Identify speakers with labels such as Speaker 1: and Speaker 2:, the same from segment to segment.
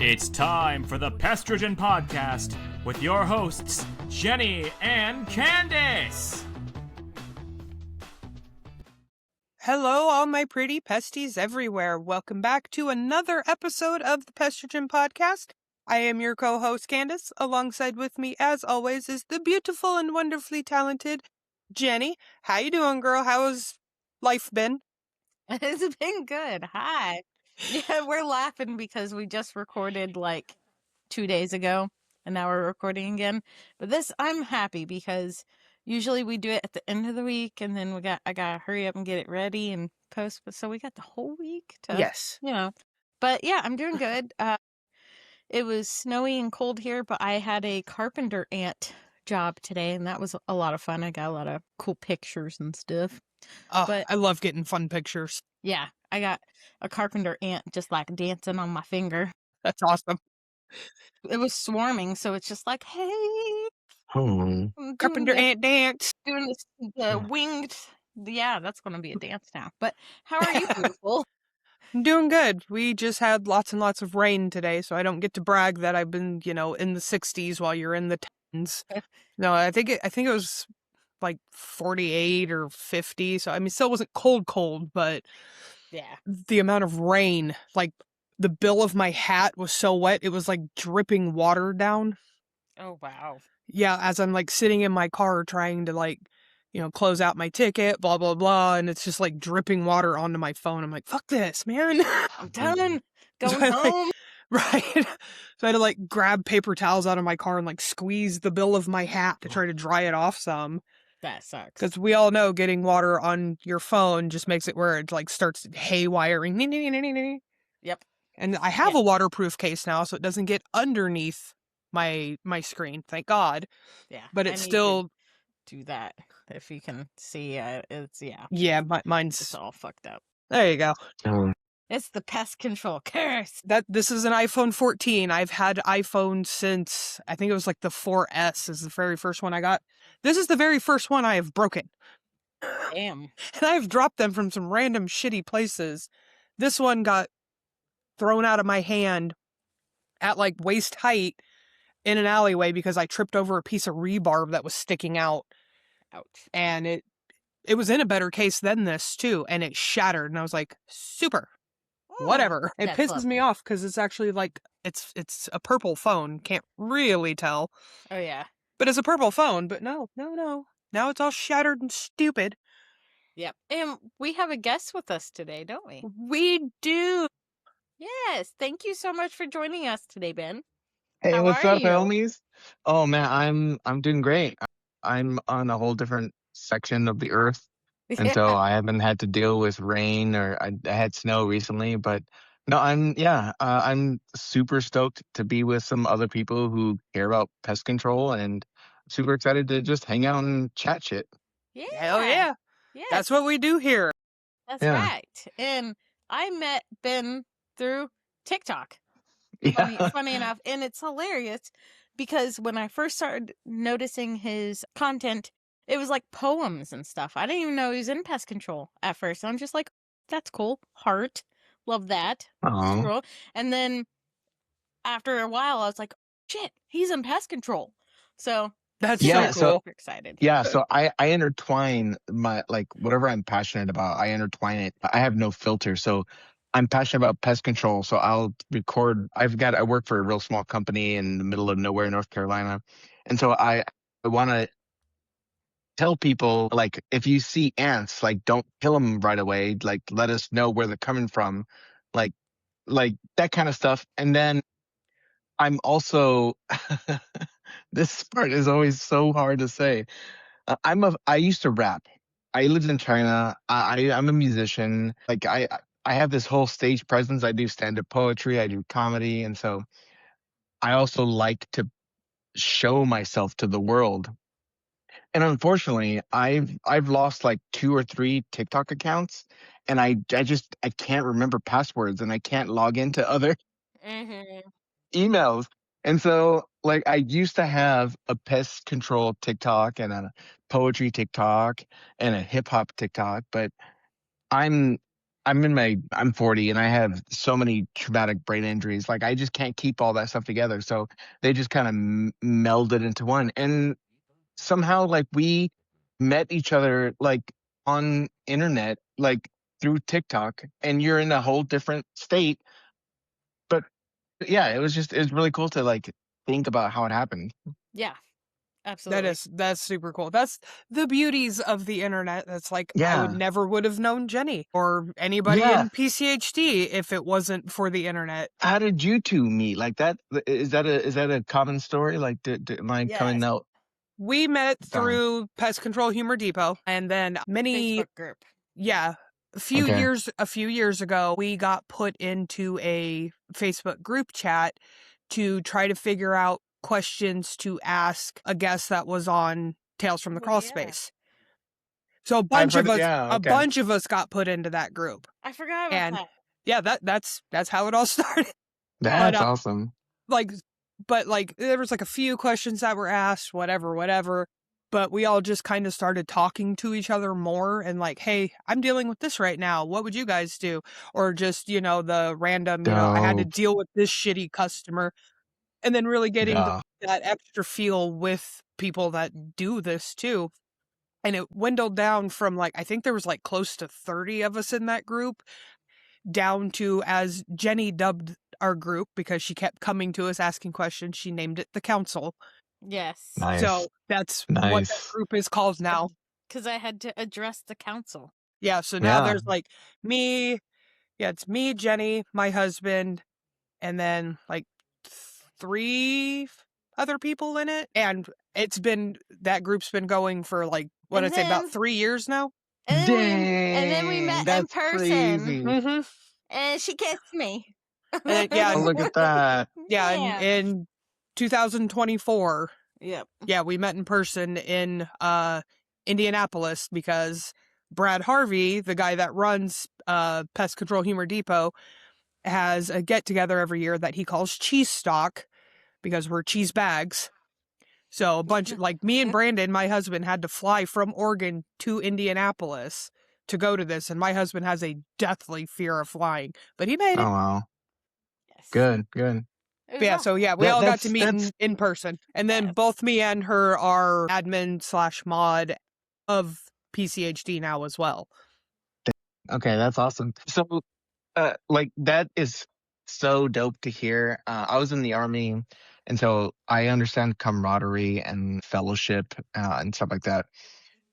Speaker 1: It's time for the Pestrogen Podcast with your hosts, Jenny and Candace.
Speaker 2: Hello, all my pretty pesties everywhere. Welcome back to another episode of the Pestrogen Podcast. I am your co-host, Candace. Alongside with me, as always, is the beautiful and wonderfully talented Jenny. How you doing, girl? How's life been?
Speaker 3: It's been good. Hi. Yeah, we're laughing because we just recorded like 2 days ago and now we're recording again. But this, I'm happy because usually we do it at the end of the week and then I gotta hurry up and get it ready and post. But so we got the whole week to,
Speaker 2: Yes.
Speaker 3: But yeah, I'm doing good. It was snowy and cold here, but I had a carpenter ant job today and that was a lot of fun. I got a lot of cool pictures and stuff.
Speaker 2: Oh,
Speaker 3: But
Speaker 2: I love getting fun pictures.
Speaker 3: yeah, I got a carpenter ant just like dancing on my finger.
Speaker 2: That's awesome.
Speaker 3: It was swarming, so it's just like, hey, I'm doing
Speaker 2: Carpenter ant dance.
Speaker 3: doing this winged. Yeah, that's going to be a dance now. But how are you, beautiful?
Speaker 2: I'm doing good. We just had lots and lots of rain today, so I don't get to brag that I've been, in the 60s while you're in the 10s. No, I think it was like 48 or 50. So I mean, still wasn't cold, but
Speaker 3: Yeah,
Speaker 2: the amount of rain, like the bill of my hat was so wet, it was like dripping water down.
Speaker 3: oh wow.
Speaker 2: Yeah, as I'm like sitting in my car trying to close out my ticket, blah, blah, blah. And it's just like dripping water onto my phone. I'm like, fuck this, man.
Speaker 3: I'm done. Going
Speaker 2: So
Speaker 3: home.
Speaker 2: Right. So I had to like grab paper towels out of my car and like squeeze the bill of my hat to try to dry it off some.
Speaker 3: That sucks.
Speaker 2: Because we all know getting water on your phone just makes it where it like starts haywiring.
Speaker 3: Yep.
Speaker 2: And I have a waterproof case now, so it doesn't get underneath my screen. Thank God.
Speaker 3: Yeah.
Speaker 2: But it's still
Speaker 3: do that. If you can see, it's
Speaker 2: yeah. Mine's
Speaker 3: it's all fucked up.
Speaker 2: There you go.
Speaker 3: It's the pest control curse.
Speaker 2: This is an iPhone 14. I've had iPhone since I think it was like the 4S is the very first one I got. This is the very first one I have broken.
Speaker 3: Damn.
Speaker 2: And I've dropped them from some random shitty places. This one got thrown out of my hand at like waist height in an alleyway because I tripped over a piece of rebar that was sticking out.
Speaker 3: Ouch.
Speaker 2: And it was in a better case than this too, and it shattered. And I was like, super. Whatever. It pisses me off because it's actually like it's a purple phone. Can't really tell.
Speaker 3: Oh yeah.
Speaker 2: But it's a purple phone. But no. Now it's all shattered and stupid.
Speaker 3: Yep. And we have a guest with us today, don't we?
Speaker 2: We do.
Speaker 3: Yes. Thank you so much for joining us today, Ben.
Speaker 4: Hey,
Speaker 3: How
Speaker 4: what's
Speaker 3: are
Speaker 4: up,
Speaker 3: you?
Speaker 4: homies? Oh man, I'm doing great. I'm on a whole different section of the earth, and so I haven't had to deal with rain or I had snow recently. But no, I'm super stoked to be with some other people who care about pest control, and super excited to just hang out and chat shit.
Speaker 3: Yeah.
Speaker 2: Hell yeah.
Speaker 3: Yes.
Speaker 2: That's what we do here.
Speaker 3: That's
Speaker 4: Yeah.
Speaker 3: right. And I met Ben through TikTok.
Speaker 4: Yeah.
Speaker 3: Funny enough. And it's hilarious because when I first started noticing his content, it was like poems and stuff. I didn't even know he was in pest control at first. I'm just like, that's cool. Heart. Love that.
Speaker 4: Aw.
Speaker 3: Scroll. And then after a while, I was like, shit, he's in pest control. So
Speaker 2: That's
Speaker 4: Yeah,
Speaker 2: so
Speaker 4: so-
Speaker 2: cool.
Speaker 3: super excited.
Speaker 4: Yeah, so I intertwine my whatever I'm passionate about, I intertwine it. I have no filter. So I'm passionate about pest control. So I'll record I work for a real small company in the middle of nowhere, North Carolina. And so I want to tell people, like, if you see ants, like, don't kill them right away. Like, let us know where they're coming from. Like that kind of stuff. And then I'm also this part is always so hard to say. I used to rap. I lived in China. I'm a musician. Like I have this whole stage presence. I do stand-up poetry. I do comedy, and so I also like to show myself to the world. And unfortunately, I've lost like 2 or 3 TikTok accounts, and I can't remember passwords, and I can't log into other
Speaker 3: Mm-hmm.
Speaker 4: emails. And so, like, I used to have a pest control TikTok and a poetry TikTok and a hip hop TikTok, but I'm I'm 40 and I have so many traumatic brain injuries. Like I just can't keep all that stuff together. So they just kind of melded into one. And somehow like we met each other like on internet, like through TikTok, and you're in a whole different state. But yeah, it was really cool to like think about how it happened.
Speaker 3: Yeah, absolutely.
Speaker 2: That's super cool. That's the beauties of the internet. That's like I
Speaker 4: Yeah.
Speaker 2: would have known Jenny or anybody
Speaker 4: Yeah.
Speaker 2: in PCHD if it wasn't for the internet.
Speaker 4: How did you two meet? Like that is that a common story? Like am I coming
Speaker 3: Yes.
Speaker 4: out?
Speaker 2: We met through Pest Control Humor Depot, and then many
Speaker 3: Facebook group.
Speaker 2: yeah, a few years ago, we got put into a Facebook group chat to try to figure out questions to ask a guest that was on Tales from the Crawl Space. So a bunch of us got put into that group.
Speaker 3: I forgot about
Speaker 2: And
Speaker 3: that.
Speaker 2: yeah, that's how it all started.
Speaker 4: That's awesome.
Speaker 2: But there was like a few questions that were asked, whatever. But we all just kind of started talking to each other more and like, hey, I'm dealing with this right now. What would you guys do? Or just, the random, I had to deal with this shitty customer. And then really getting that extra feel with people that do this too. And it dwindled down from I think there was close to 30 of us in that group down to, as Jenny dubbed our group because she kept coming to us asking questions, she named it the Council.
Speaker 3: Yes.
Speaker 4: Nice.
Speaker 2: So that's what that group is called now.
Speaker 3: Because I had to address the council.
Speaker 2: Yeah, so now there's me, it's me, Jenny, my husband, and then 3 other people in it. And that group's been going for about 3 years now.
Speaker 3: And then we met in person.
Speaker 4: Crazy.
Speaker 2: Mm-hmm.
Speaker 3: And she kissed me.
Speaker 2: Yeah.
Speaker 4: Oh, look at that.
Speaker 2: Yeah, in 2024.
Speaker 3: Yep.
Speaker 2: Yeah, we met in person in Indianapolis because Brad Harvey, the guy that runs Pest Control Humor Depot, has a get-together every year that he calls Cheese Stock because we're cheese bags. So a bunch me and Brandon, my husband, had to fly from Oregon to Indianapolis to go to this, and my husband has a deathly fear of flying, but he made it.
Speaker 4: Oh wow.
Speaker 3: Yes.
Speaker 4: Good.
Speaker 2: Yeah, so yeah, we all got to meet in person. And then both me and her are admin/mod of PCHD now as well.
Speaker 4: Okay, that's awesome. So that is so dope to hear. I was in the Army, and so I understand camaraderie and fellowship and stuff like that.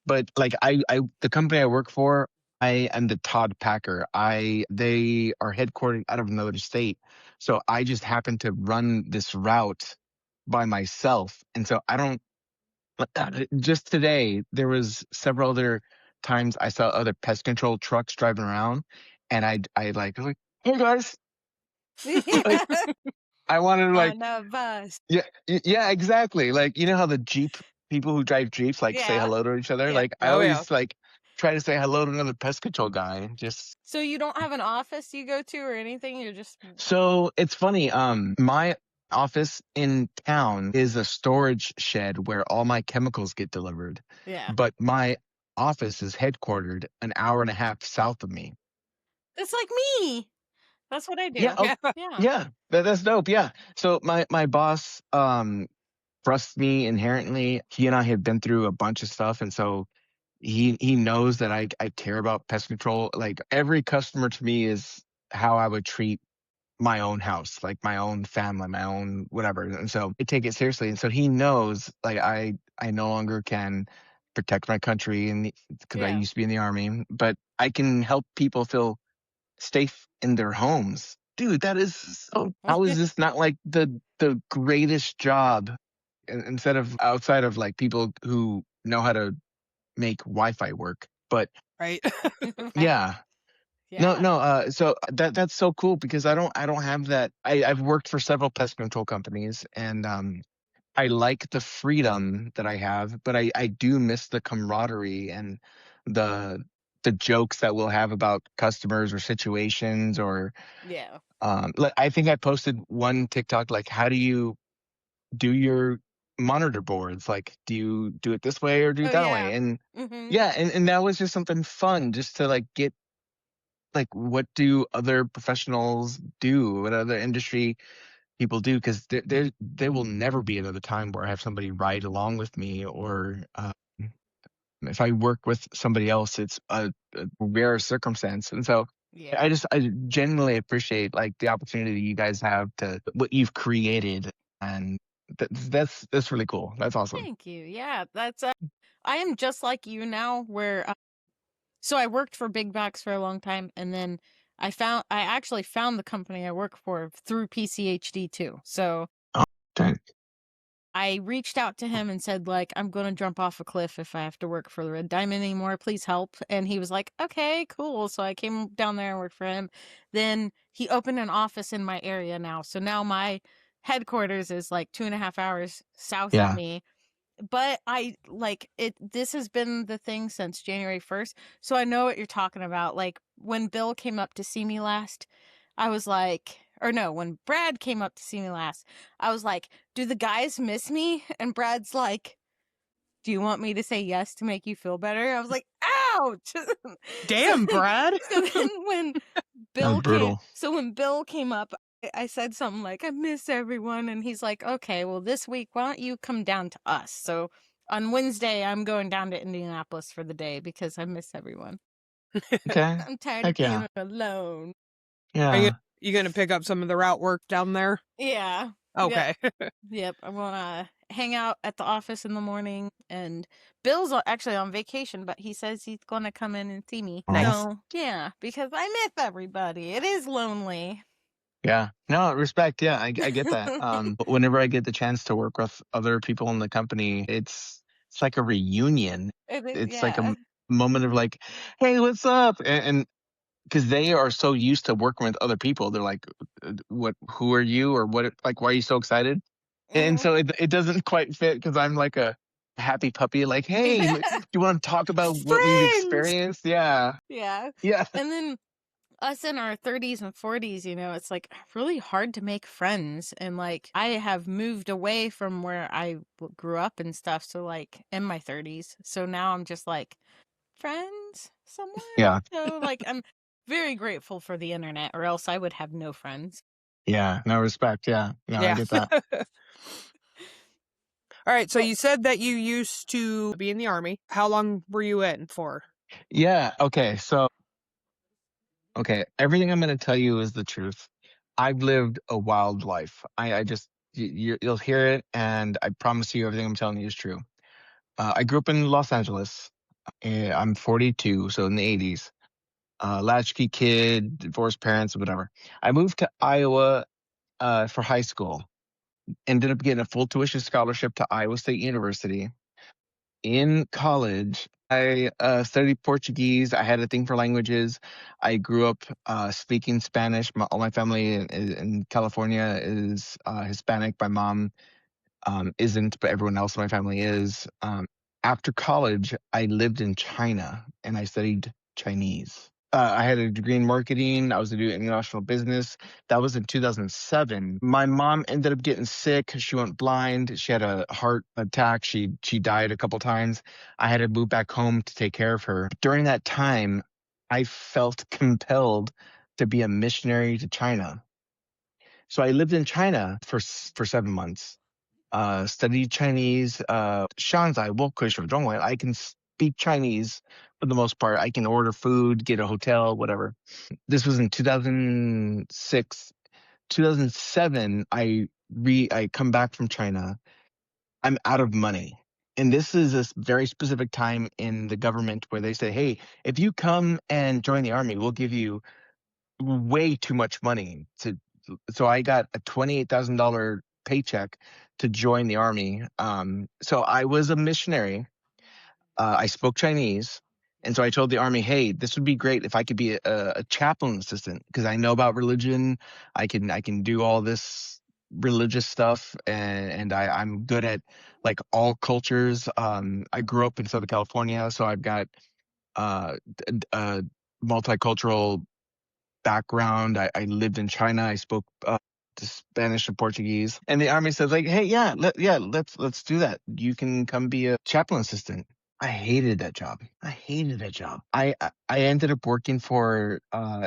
Speaker 4: But the company I work for, I am the Todd Packer. They are headquartered out of another state, so I just happen to run this route by myself, and so I don't. Just today, there was several other times I saw other pest control trucks driving around, and I was like, hey guys, I wanted to
Speaker 3: on a bus.
Speaker 4: yeah, exactly. Like how the Jeep people who drive Jeeps say hello to each other.
Speaker 3: Yeah.
Speaker 4: Like I always try to say hello to another pest control guy. Just
Speaker 3: So you don't have an office you go to or anything? You're just
Speaker 4: so it's funny. My office in town is a storage shed where all my chemicals get delivered.
Speaker 3: Yeah.
Speaker 4: But my office is headquartered an hour and a half south of me.
Speaker 3: It's like me. That's what I do.
Speaker 4: Yeah. That's dope. Yeah. So my boss trusts me inherently. He and I have been through a bunch of stuff, and so he knows that I care about pest control. Like every customer to me is how I would treat my own house, like my own family, my own whatever. And so I take it seriously. And so he knows I no longer can protect my country and because I used to be in the Army, but I can help people feel safe in their homes. Dude, that is so, how is this not the greatest job instead of outside of people who know how to make Wi-Fi work? But
Speaker 2: right.
Speaker 4: Yeah. No. So that's so cool because I don't have that. I've worked for several pest control companies, and I like the freedom that I have, but I do miss the camaraderie and the jokes that we'll have about customers or situations or I think I posted one TikTok how do you do your monitor boards? Do you do it this way or do it that way? And and that was just something fun just to get like, what do other professionals do? What other industry people do? Because there will never be another time where I have somebody ride along with me, or if I work with somebody else, it's a rare circumstance. And so
Speaker 3: Yeah.
Speaker 4: I genuinely appreciate like the opportunity you guys have to what you've created, and that's really cool. That's awesome.
Speaker 3: Thank you. Yeah, that's I am just like you now where so I worked for Big Box for a long time, and then I actually found the company I work for through PCHD too. So
Speaker 4: Okay.
Speaker 3: I reached out to him and said, like, I'm going to jump off a cliff if I have to work for the Red Diamond anymore. Please help. And he was like, okay, cool. So I came down there and worked for him. Then he opened an office in my area now. So now my headquarters is like 2.5 hours south of
Speaker 4: Yeah.
Speaker 3: me. But I like it. This has been the thing since January 1st. So I know what you're talking about. Like when Bill came up to see me last, I was like, or no, when Brad came up to see me last, I was like, do the guys miss me? And Brad's like, do you want me to say yes to make you feel better? I was like, ouch.
Speaker 2: Damn, Brad.
Speaker 3: So then when
Speaker 4: That was brutal.
Speaker 3: when Bill came up, I said something like, I miss everyone. And he's like, okay, well, this week, why don't you come down to us? So on Wednesday, I'm going down to Indianapolis for the day because I miss everyone.
Speaker 4: Okay.
Speaker 3: I'm tired
Speaker 4: Heck
Speaker 3: of
Speaker 4: yeah.
Speaker 3: being alone.
Speaker 4: Yeah.
Speaker 2: You gonna pick up some of the route work down there?
Speaker 3: Yeah.
Speaker 2: Okay.
Speaker 3: Yep. I want to hang out at the office in the morning. And Bill's actually on vacation, but he says he's going to come in and see me.
Speaker 4: Nice.
Speaker 3: So, yeah, because I miss everybody. It is lonely.
Speaker 4: Yeah. No, respect. Yeah, I get that. But whenever I get the chance to work with other people in the company, it's like a reunion. It's like a
Speaker 3: Yeah.
Speaker 4: moment of like, hey, what's up? And because they are so used to working with other people, they're like, what? Who are you? Or what? Like, why are you so excited? And
Speaker 3: Mhm.
Speaker 4: so it doesn't quite fit because I'm like a happy puppy. Like, hey, do you want to talk about what we've
Speaker 2: Friends.
Speaker 4: experienced? Yeah.
Speaker 3: Yeah.
Speaker 4: Yeah.
Speaker 3: And then us in our 30s and 40s, it's like really hard to make friends. And like I have moved away from where I grew up and stuff. So like in my 30s. So now I'm just like friends somewhere.
Speaker 4: Yeah.
Speaker 3: So like I'm very grateful for the internet, or else I would have no friends.
Speaker 4: Yeah. No, respect. Yeah. No, I
Speaker 2: Yeah.
Speaker 4: get that.
Speaker 2: All right. So you said that you used to be in the Army. How long were you in for?
Speaker 4: Yeah. Okay. So, okay. Everything I'm going to tell you is the truth. I've lived a wild life. I just, you'll hear it. And I promise you everything I'm telling you is true. I grew up in Los Angeles. I'm 42, so in the 80s. Latchkey kid, divorced parents, whatever. I moved to Iowa for high school. Ended up getting a full tuition scholarship to Iowa State University. In college, I studied Portuguese. I had a thing for languages. I grew up speaking Spanish. All my family in California is Hispanic. My mom isn't, but everyone else in my family is. After college, I lived in China and I studied Chinese. I had a degree in marketing. I was doing international business. That was in 2007. My mom ended up getting sick. She went blind. She had a heart attack. She died a couple times. I had to move back home to take care of her. During that time, I felt compelled to be a missionary to China. So I lived in China for 7 months. Studied Chinese. 上载我可以说中文. I can speak Chinese for the most part. I can order food, get a hotel, whatever. This was in 2006. 2007, I come back from China. I'm out of money. And this is a very specific time in the government where they say, hey, if you come and join the army, we'll give you way too much money so I got a $28,000 paycheck to join the army. So I was a missionary. I spoke Chinese. And so I told the army, hey, this would be great if I could be a chaplain assistant because I know about religion. I can do all this religious stuff and I'm good at like all cultures. I grew up in Southern California, so I've got a multicultural background. I lived in China. I spoke Spanish and Portuguese. And the army says like, hey, let's do that. You can come be a chaplain assistant. I hated that job. I hated that job. I ended up working for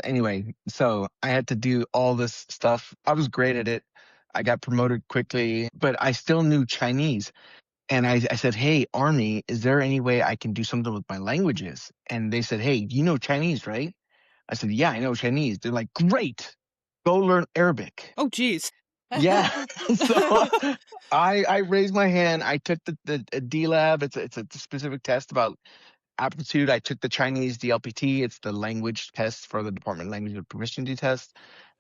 Speaker 4: anyway, so I had to do all this stuff. I was great at it. I got promoted quickly, but I still knew Chinese. And I said, "Hey, Army, is there any way I can do something with my languages?" And they said, "Hey, you know Chinese, right?" I said, "Yeah, I know Chinese." They're like, "Great. Go learn Arabic."
Speaker 2: Oh, geez.
Speaker 4: Yeah. So I raised my hand. I took the D lab. It's a specific test about aptitude. I took the Chinese DLPT. It's the language test for the Department of Language and Proficiency test.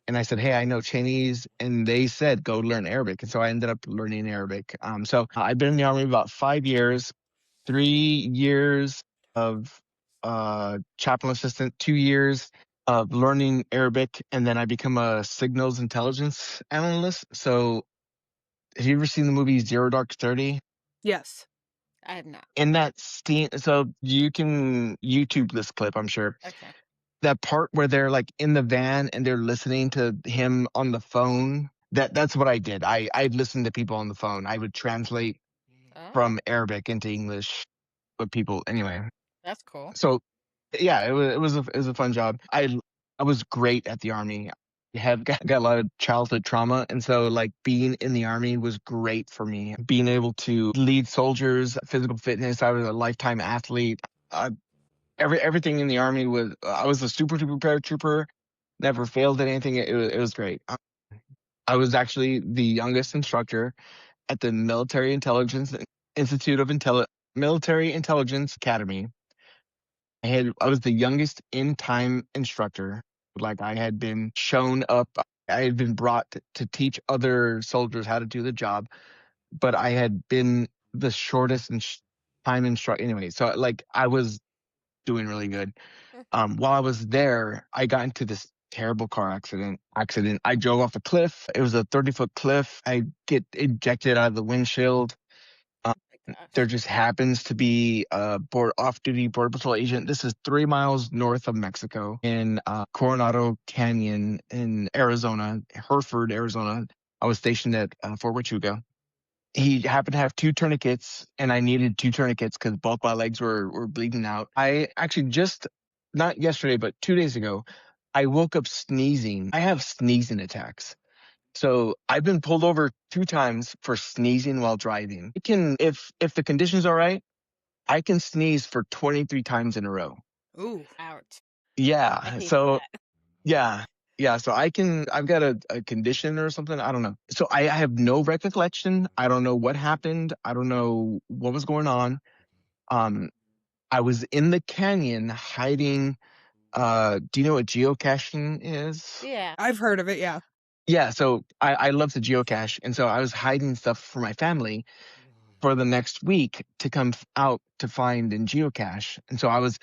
Speaker 4: And I said, "Hey, I know Chinese," and they said, "Go learn Arabic." And so I ended up learning Arabic. So I've been in the Army about 5 years, 3 years of chaplain assistant, 2 years of learning Arabic, and then I become a signals intelligence analyst. So have you ever seen the movie Zero Dark 30?
Speaker 2: Yes.
Speaker 3: I have not.
Speaker 4: In that scene, so you can YouTube this clip, I'm sure.
Speaker 3: Okay.
Speaker 4: That part where they're like in the van and they're listening to him on the phone. That's what I did. I'd listen to people on the phone. I would translate
Speaker 3: Oh,
Speaker 4: from Arabic into English with people. Anyway,
Speaker 3: that's cool.
Speaker 4: so yeah, it was a fun job. I was great at the Army. I have got a lot of childhood trauma, and so like being in the Army was great for me. Being able to lead soldiers, physical fitness. I was a lifetime athlete. Everything in the Army was. I was a super duper paratrooper. Never failed at anything. It was great. I was actually the youngest instructor at the Military Intelligence Institute of Military Intelligence Academy. I was the youngest in time instructor. Like I had been shown up. I had been brought to teach other soldiers how to do the job, but I had been the shortest time instructor. Anyway, so like I was doing really good. While I was there, I got into this terrible car accident. I drove off a cliff. It was a 30-foot cliff. I get ejected out of the windshield. There just happens to be a off-duty Border Patrol agent. This is 3 miles north of Mexico in Coronado Canyon in Arizona, Hereford, Arizona. I was stationed at Fort Huachuca. He happened to have two tourniquets, and I needed two tourniquets because both my legs were bleeding out. I actually just, not yesterday, but 2 days ago, I woke up sneezing. I have sneezing attacks. So I've been pulled over 2 times for sneezing while driving. If the conditions are right, I can sneeze for 23 times in a row.
Speaker 2: Ooh.
Speaker 3: Ouch. I
Speaker 4: Yeah.
Speaker 3: hate
Speaker 4: So
Speaker 3: that.
Speaker 4: yeah. Yeah. So I've got a condition or something. I don't know. So I have no recollection. I don't know what happened. I don't know what was going on. I was in the canyon hiding. Do you know what geocaching is?
Speaker 3: Yeah.
Speaker 2: I've heard of it, yeah.
Speaker 4: Yeah, so I love to geocache, and so I was hiding stuff for my family for the next week to come out to find and geocache. And so I was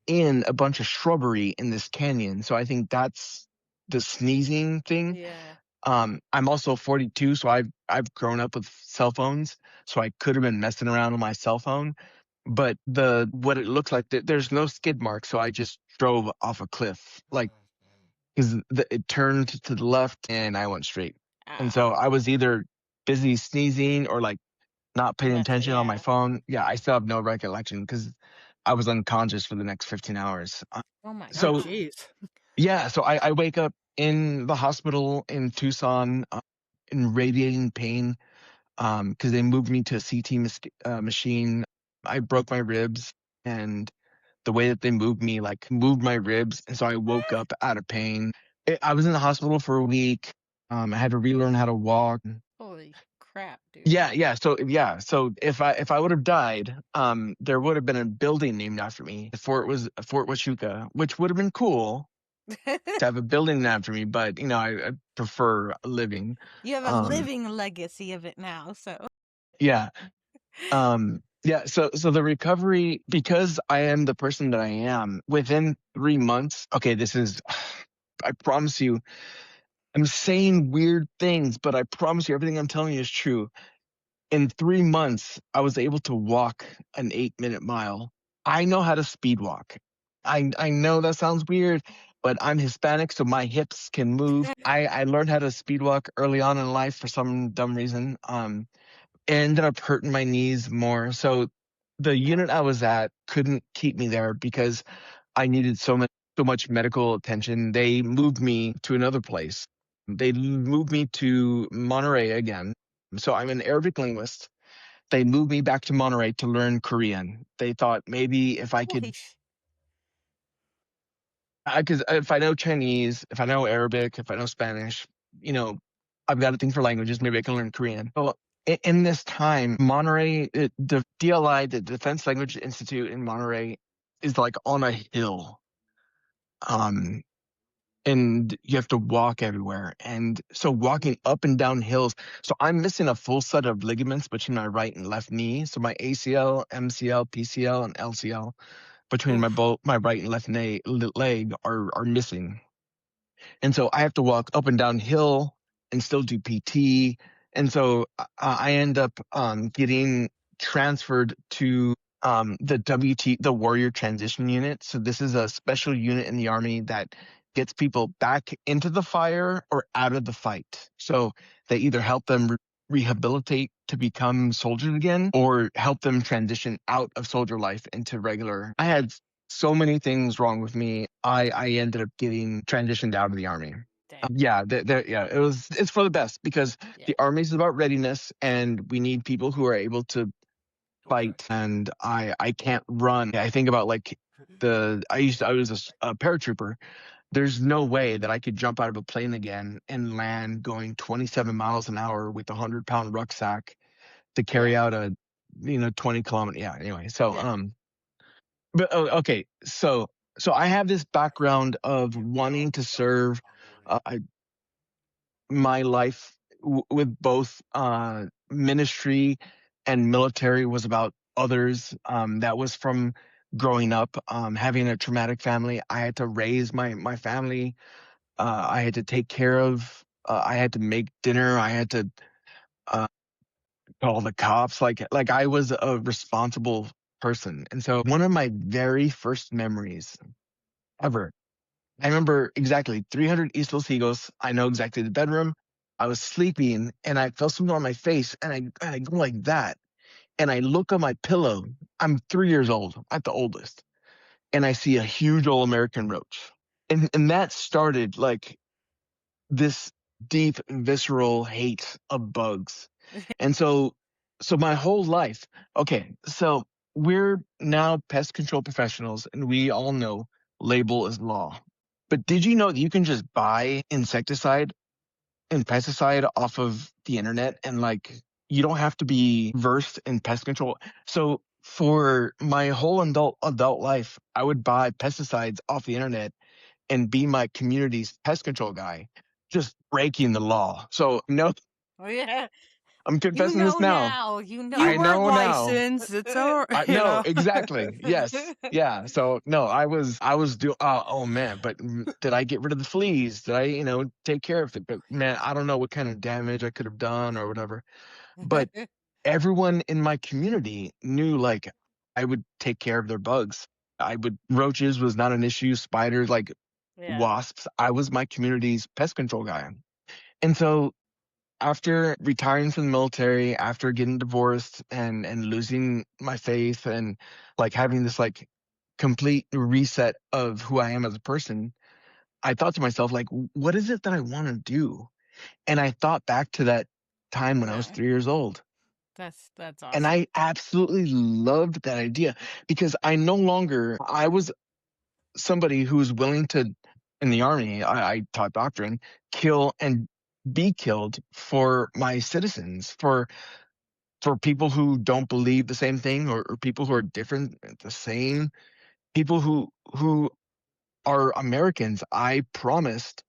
Speaker 4: in a bunch of shrubbery in this canyon. So I think that's the sneezing thing.
Speaker 3: Yeah.
Speaker 4: I'm also 42, so I've grown up with cell phones, so I could have been messing around on my cell phone. But what it looks like, there's no skid mark, so I just drove off a cliff, like because it turned to the left and I went straight. And so I was either busy sneezing or like not paying attention on my phone. Yeah, I still have no recollection because I was unconscious for the next 15 hours.
Speaker 3: Oh my
Speaker 2: Oh,
Speaker 3: god.
Speaker 2: jeez.
Speaker 4: Yeah, so I wake up in the hospital in Tucson in radiating pain because they moved me to a CT machine. I broke my ribs, and the way that they moved me, like moved my ribs. And so I woke up out of pain. I was in the hospital for a week. I had to relearn how to walk.
Speaker 3: Holy crap, dude.
Speaker 4: Yeah. So if I would have died, there would have been a building named after me. Fort Huachuca, which would have been cool to have a building named after me. But I prefer living.
Speaker 3: You have a living legacy of it now, so.
Speaker 4: Yeah. Yeah, so the recovery, because I am the person that I am, within 3 months, okay, I promise you, I'm saying weird things, but I promise you everything I'm telling you is true. In 3 months, I was able to walk an 8-minute mile. I know how to speed walk. I know that sounds weird, but I'm Hispanic, so my hips can move. I learned how to speed walk early on in life for some dumb reason. It ended up hurting my knees more. So the unit I was at couldn't keep me there because I needed so much medical attention. They moved me to another place. They moved me to Monterey again. So I'm an Arabic linguist. They moved me back to Monterey to learn Korean. They thought maybe if I could,
Speaker 3: Nice.
Speaker 4: because if I know Chinese, if I know Arabic, if I know Spanish, you know, I've got a thing for languages. Maybe I can learn Korean. Well, in this time, Monterey, the DLI, the Defense Language Institute in Monterey, is like on a hill. And you have to walk everywhere. And so walking up and down hills. So I'm missing a full set of ligaments between my right and left knee. So my ACL, MCL, PCL, and LCL between
Speaker 3: Oof.
Speaker 4: my right and left leg are missing. And so I have to walk up and down hill and still do PT. And so I end up getting transferred to the Warrior Transition Unit. So this is a special unit in the Army that gets people back into the fire or out of the fight. So they either help them rehabilitate to become soldiers again or help them transition out of soldier life into regular. I had so many things wrong with me. I ended up getting transitioned out of the Army.
Speaker 3: Dang.
Speaker 4: Yeah, it's for the best because
Speaker 3: Yeah.
Speaker 4: the Army is about readiness and we need people who are able to fight, and I can't run. I think about like I was a paratrooper. There's no way that I could jump out of a plane again and land going 27 miles an hour with a 100-pound rucksack to carry
Speaker 3: Yeah.
Speaker 4: out a 20-kilometer. Yeah. Anyway, so
Speaker 3: Yeah.
Speaker 4: but okay, so I have this background of wanting to serve. My life with both ministry and military was about others. That was from growing up, having a traumatic family. I had to raise my family. I had to take care of. I had to make dinner. I had to uh, call the cops. Like I was a responsible person. And so one of my very first memories ever, I remember exactly 300 East Los Higos. I know exactly the bedroom. I was sleeping and I felt something on my face and I go like that. And I look on my pillow. I'm 3 years old. I'm the oldest. And I see a huge old American roach. And that started like this deep visceral hate of bugs. And so my whole life, okay, so we're now pest control professionals and we all know label is law. But did you know that you can just buy insecticide and pesticide off of the internet and like you don't have to be versed in pest control? So for my whole adult life, I would buy pesticides off the internet and be my community's pest control guy, just breaking the law. So no,
Speaker 3: Oh yeah.
Speaker 4: I'm
Speaker 3: You
Speaker 4: confessing this
Speaker 3: know
Speaker 4: now.
Speaker 3: now. You know
Speaker 2: You
Speaker 4: I
Speaker 2: weren't
Speaker 4: know now.
Speaker 2: licensed. It's all right,
Speaker 4: No, exactly. Yes. Yeah. So no, I was doing, oh man, but did I get rid of the fleas? Did I, take care of it? But man, I don't know what kind of damage I could have done or whatever. But everyone in my community knew like I would take care of their bugs. Roaches was not an issue. Spiders, like
Speaker 3: Yeah.
Speaker 4: wasps. I was my community's pest control guy. And so after retiring from the military, after getting divorced and losing my faith and like having this like complete reset of who I am as a person, I thought to myself, like, what is it that I want to do? And I thought back to that time when I was
Speaker 3: Yeah.
Speaker 4: 3 years old.
Speaker 3: That's
Speaker 4: And
Speaker 3: awesome.
Speaker 4: I absolutely loved that idea because I was somebody who was willing to, in the Army, I taught doctrine, kill and be killed for my citizens, for people who don't believe the same thing or people who are different, the same people who are Americans. I promised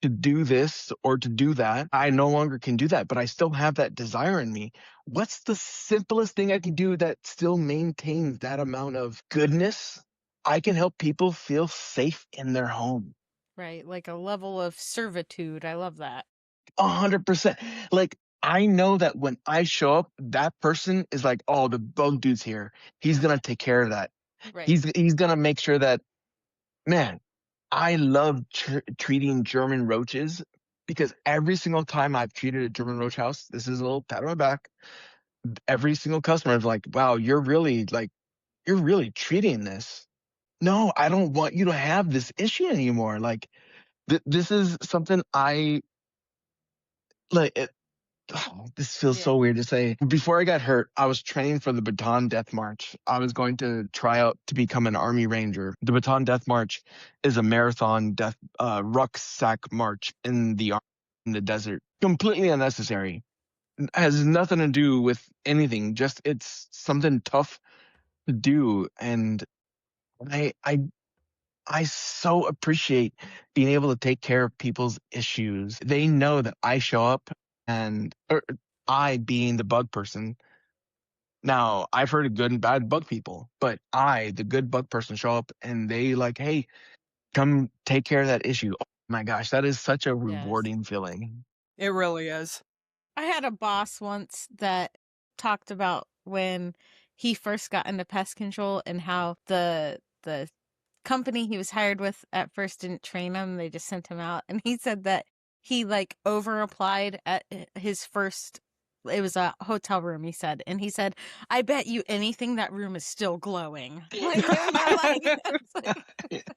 Speaker 4: to do this or to do that. I no longer can do that, but I still have that desire in me. What's the simplest thing I can do that still maintains that amount of goodness? I can help people feel safe in their home.
Speaker 3: Right. Like a level of servitude. I love that.
Speaker 4: 100%. Like, I know that when I show up, that person is like, oh, the bug dude's here. He's going to take care of that.
Speaker 3: Right.
Speaker 4: He's going to make sure that, man, I love treating German roaches because every single time I've treated a German roach house, this is a little pat on my back. every single customer is like, wow, you're really treating this. No, I don't want you to have this issue anymore. Like this is something I like. This feels
Speaker 3: Yeah.
Speaker 4: so weird to say. Before I got hurt, I was training for the Baton Death March. I was going to try out to become an Army Ranger. The Baton Death March is a marathon rucksack march in the desert. Completely unnecessary. Has nothing to do with anything. Just it's something tough to do, and I I I so appreciate being able to take care of people's issues. They know that I show up and or I being the bug person. Now, I've heard of good and bad bug people, but I, the good bug person, show up and they like, hey, come take care of that issue. Oh my gosh, that is such a
Speaker 3: Yes.
Speaker 4: rewarding feeling.
Speaker 2: It really is.
Speaker 3: I had a boss once that talked about when he first got into pest control and how the company he was hired with at first didn't train him. They just sent him out. And he said that he like over applied at his first, it was a hotel room, he said. And he said, I bet you anything that room is still glowing. Like, it's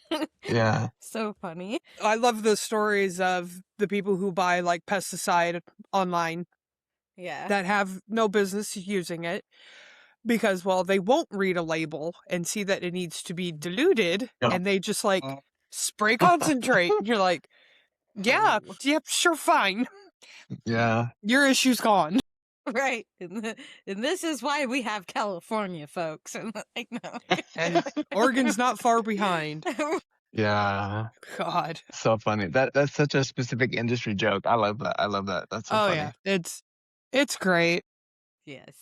Speaker 3: like
Speaker 4: Yeah.
Speaker 3: so funny.
Speaker 2: I love the stories of the people who buy like pesticide online
Speaker 3: Yeah.
Speaker 2: that have no business using it because, well, they won't read a label and see that it needs to be diluted,
Speaker 4: Yeah.
Speaker 2: and they just like spray concentrate. You're like, yeah,
Speaker 3: Ooh.
Speaker 2: yep, sure, fine.
Speaker 4: Yeah.
Speaker 2: Your issue's gone.
Speaker 3: Right. And this is why we have California, folks. And like, no.
Speaker 2: And Oregon's not far behind.
Speaker 4: Yeah.
Speaker 2: God.
Speaker 4: So funny. That's such a specific industry joke. I love that. That's so funny.
Speaker 2: Yeah. It's great.
Speaker 3: Yes.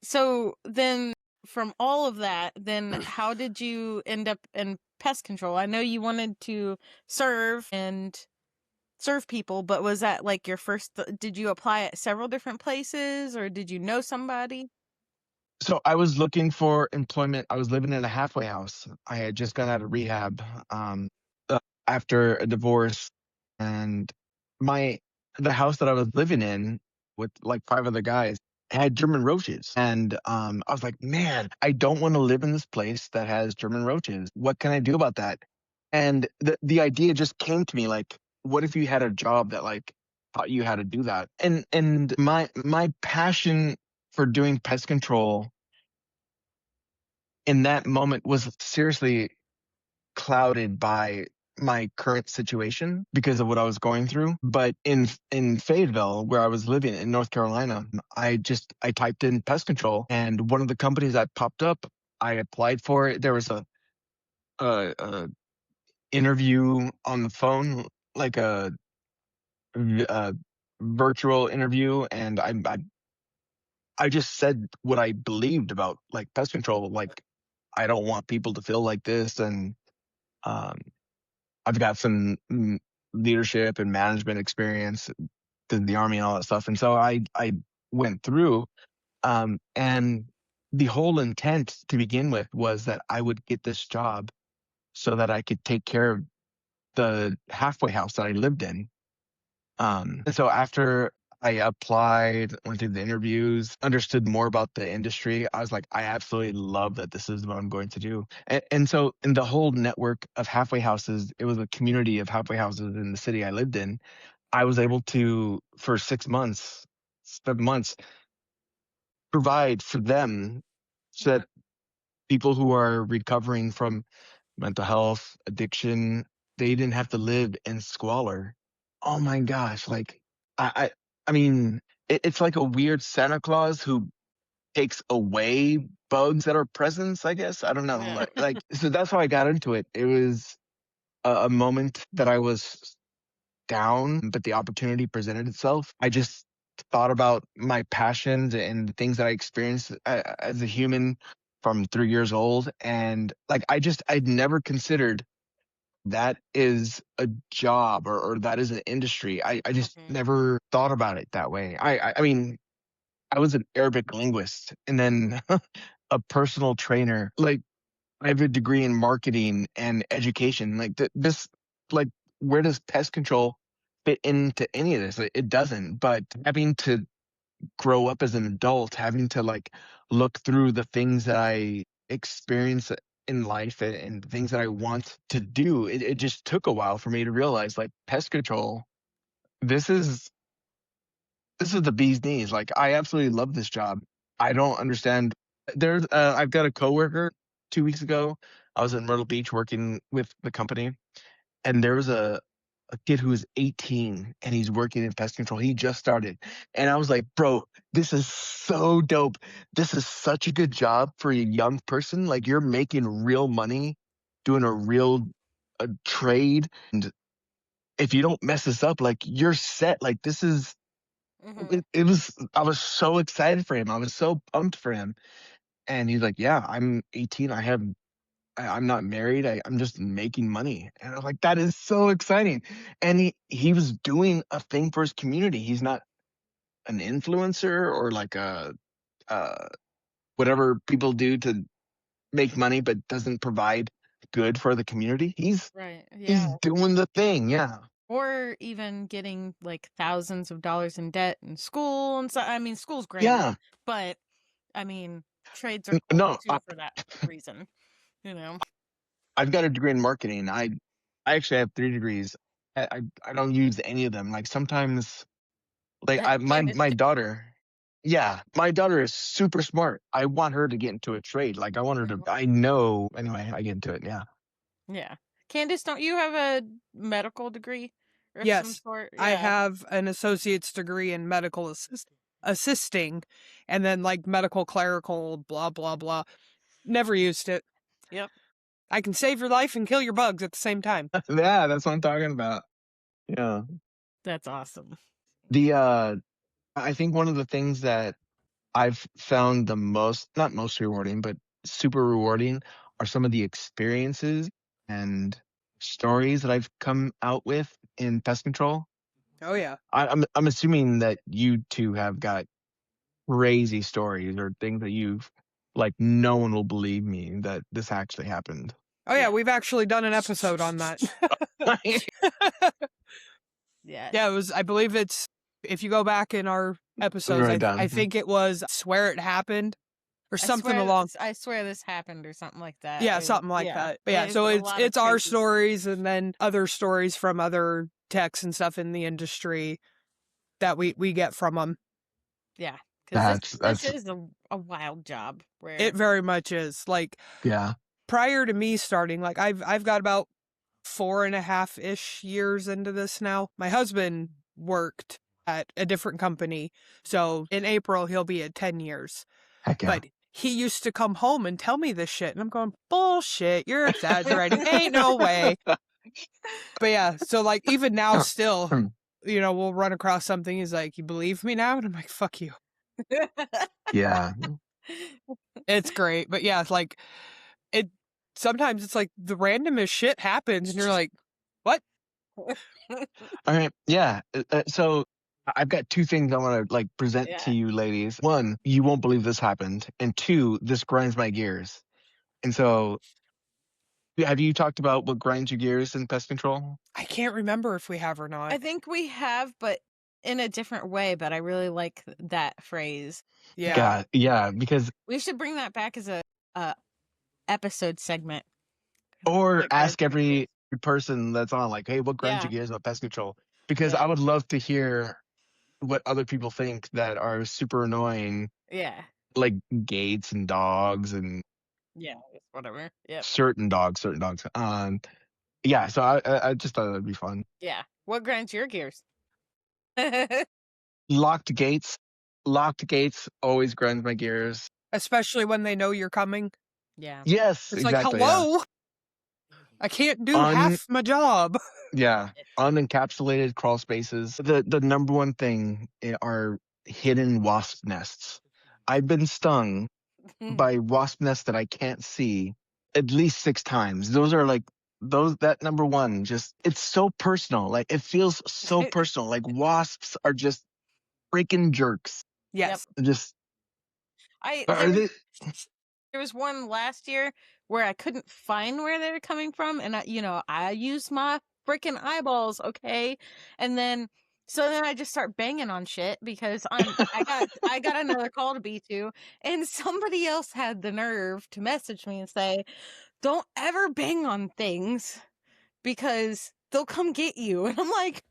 Speaker 3: So then from all of that, then how did you end up in pest control? I know you wanted to serve people, but was that like your first, did you apply at several different places or did you know somebody?
Speaker 4: So I was looking for employment. I was living in a halfway house. I had just got out of rehab uh, after a divorce, and the house that I was living in with like 5 other guys had German roaches. And I was like, man, I don't want to live in this place that has German roaches. What can I do about that? And the idea just came to me like, what if you had a job that like taught you how to do that? And my passion for doing pest control in that moment was seriously clouded by my current situation because of what I was going through. But in Fayetteville, where I was living in North Carolina, I typed in pest control, and one of the companies that popped up, I applied for it. There was a interview on the phone, like a virtual interview, and I just said what I believed about like pest control. Like, I don't want people to feel like this, and um, I've got some leadership and management experience in the Army and all that stuff. And so I went through, and the whole intent to begin with was that I would get this job so that I could take care of the halfway house that I lived in. And so after I applied, went through the interviews, understood more about the industry, I was like, I absolutely love that this is what I'm going to do. And so in the whole network of halfway houses, it was a community of halfway houses in the city I lived in. I was able to, for 6 months, 7 months, provide for them so that people who are recovering from mental health, addiction, they didn't have to live in squalor. Oh my gosh. Like, I mean, it's like a weird Santa Claus who takes away bugs that are presents, I guess. I don't know.
Speaker 3: Yeah.
Speaker 4: So that's how I got into it. It was a moment that I was down, but the opportunity presented itself. I just thought about my passions and the things that I experienced as a human from 3 years old. And like, I'd never considered that is a job or that is an industry. I just never thought about it that way. I mean, I was an Arabic linguist and then a personal trainer. Like, I have a degree in marketing and education. Like this, like, where does pest control fit into any of this? It doesn't. But having to grow up as an adult, having to like look through the things that I experience in life and things that I want to do. It just took a while for me to realize like pest control, this is the bee's knees. Like I absolutely love this job. I don't understand. There's I've got a coworker 2 weeks ago. I was in Myrtle Beach working with the company, and there was a kid who was 18 and he's working in pest control. He just started. And I was like, bro, this is so dope. This is such a good job for a young person. Like you're making real money doing a real trade. And if you don't mess this up, like you're set. Like this is, it was, I was so excited for him. I was so pumped for him. And he's like, yeah, I'm 18. I'm not married. I'm just making money. And I was like, that is so exciting. And he was doing a thing for his community. He's not an influencer or like uh, whatever people do to make money, but doesn't provide good for the community.
Speaker 3: Right.
Speaker 4: He's
Speaker 3: Yeah.
Speaker 4: doing the thing. Yeah.
Speaker 3: Or even getting like thousands of dollars in debt in school and so. I mean, school's great,
Speaker 4: Yeah.
Speaker 3: but I mean, trades are cool
Speaker 4: No,
Speaker 3: too for that reason. You know.
Speaker 4: I've got a degree in marketing. I actually have 3 degrees. I don't use any of them. Like sometimes like
Speaker 3: Candace,
Speaker 4: my daughter, yeah, my daughter is super smart. I want her to get into a trade. Like I want her to. I know. Anyway, I get into it. Yeah.
Speaker 3: yeah. Candace, don't you have a medical degree or some
Speaker 2: Yes,
Speaker 3: sort?
Speaker 2: I
Speaker 3: Yeah.
Speaker 2: have an associate's degree in medical assisting, and then like medical clerical, blah blah blah. Never used it.
Speaker 3: Yep.
Speaker 2: I can save your life and kill your bugs at the same time.
Speaker 4: Yeah, that's what I'm talking about. Yeah.
Speaker 3: That's awesome.
Speaker 4: I think one of the things that I've found the most, not most rewarding, but super rewarding are some of the experiences and stories that I've come out with in pest control.
Speaker 2: Oh yeah.
Speaker 4: I'm assuming that you two have got crazy stories or things that you've like no one will believe me that this actually happened.
Speaker 2: Oh yeah,
Speaker 3: Yeah.
Speaker 2: we've actually done an episode on that.
Speaker 3: Yeah.
Speaker 2: Yeah, it was. I believe it's. If you go back in our episodes,
Speaker 4: Right down.
Speaker 2: I think it was "Swear It Happened" or something along.
Speaker 3: I swear this happened or something like that.
Speaker 2: Yeah,
Speaker 3: Or-
Speaker 2: something like
Speaker 3: yeah.
Speaker 2: that. But yeah,
Speaker 3: There's
Speaker 2: so
Speaker 3: a lot of
Speaker 2: it's our
Speaker 3: crazy stuff.
Speaker 2: stories and then other stories from other techs and stuff in the industry that we get from them.
Speaker 3: Yeah, because this
Speaker 4: That's
Speaker 3: is a wild job. Where
Speaker 2: It very much is. Like
Speaker 4: yeah.
Speaker 2: prior to me starting, like I've got about 4.5-ish years into this now. My husband worked at a different company, so in April he'll be at 10 years.
Speaker 4: Heck yeah.
Speaker 2: But he used to come home and tell me this shit, and I'm going, bullshit, you're exaggerating. Ain't no way. But yeah, so like even now still, we'll run across something. He's like, you believe me now? And I'm like, fuck you.
Speaker 4: Yeah.
Speaker 2: It's great. But yeah, it's like sometimes it's like the randomest shit happens and you're like, what?
Speaker 4: All right. Yeah. So I've got two things I want to like present to you ladies. One, you won't believe this happened. And two, this grinds my gears. And so have you talked about what grinds your gears in pest control?
Speaker 2: I can't remember if we have or not.
Speaker 3: I think we have, but in a different way. But I really like that phrase.
Speaker 2: Yeah.
Speaker 4: Yeah, because
Speaker 3: We should bring that back as a episode segment.
Speaker 4: or
Speaker 3: Like,
Speaker 4: ask every person that's on like, hey, what grinds your
Speaker 3: Yeah.
Speaker 4: gears about pest control? Because
Speaker 3: Yeah.
Speaker 4: I would love to hear what other people think that are super annoying,
Speaker 3: Yeah.
Speaker 4: like gates and dogs and
Speaker 3: Yeah. Whatever. Yep.
Speaker 4: certain dogs. Yeah, so I just thought that'd be fun.
Speaker 3: Yeah. What grinds your gears?
Speaker 4: Locked gates always grinds my gears.
Speaker 2: Especially when they know you're coming.
Speaker 3: Yeah.
Speaker 4: Yes,
Speaker 2: It's
Speaker 4: exactly.
Speaker 2: like, hello? I can't do half my job.
Speaker 4: Yeah. Unencapsulated crawl spaces. The number one thing are hidden wasp nests. I've been stung by wasp nests that I can't see at least 6 times. Those are like that number one, just it's so personal. Like it feels so personal. Like wasps are just freaking jerks.
Speaker 2: Yes.
Speaker 4: Just
Speaker 3: there was one last year where I couldn't find where they were coming from, and I used my freaking eyeballs, okay? And then So then I just start banging on shit because I got another call to be to, and somebody else had the nerve to message me and say, "Don't ever bang on things because they'll come get you." And I'm like,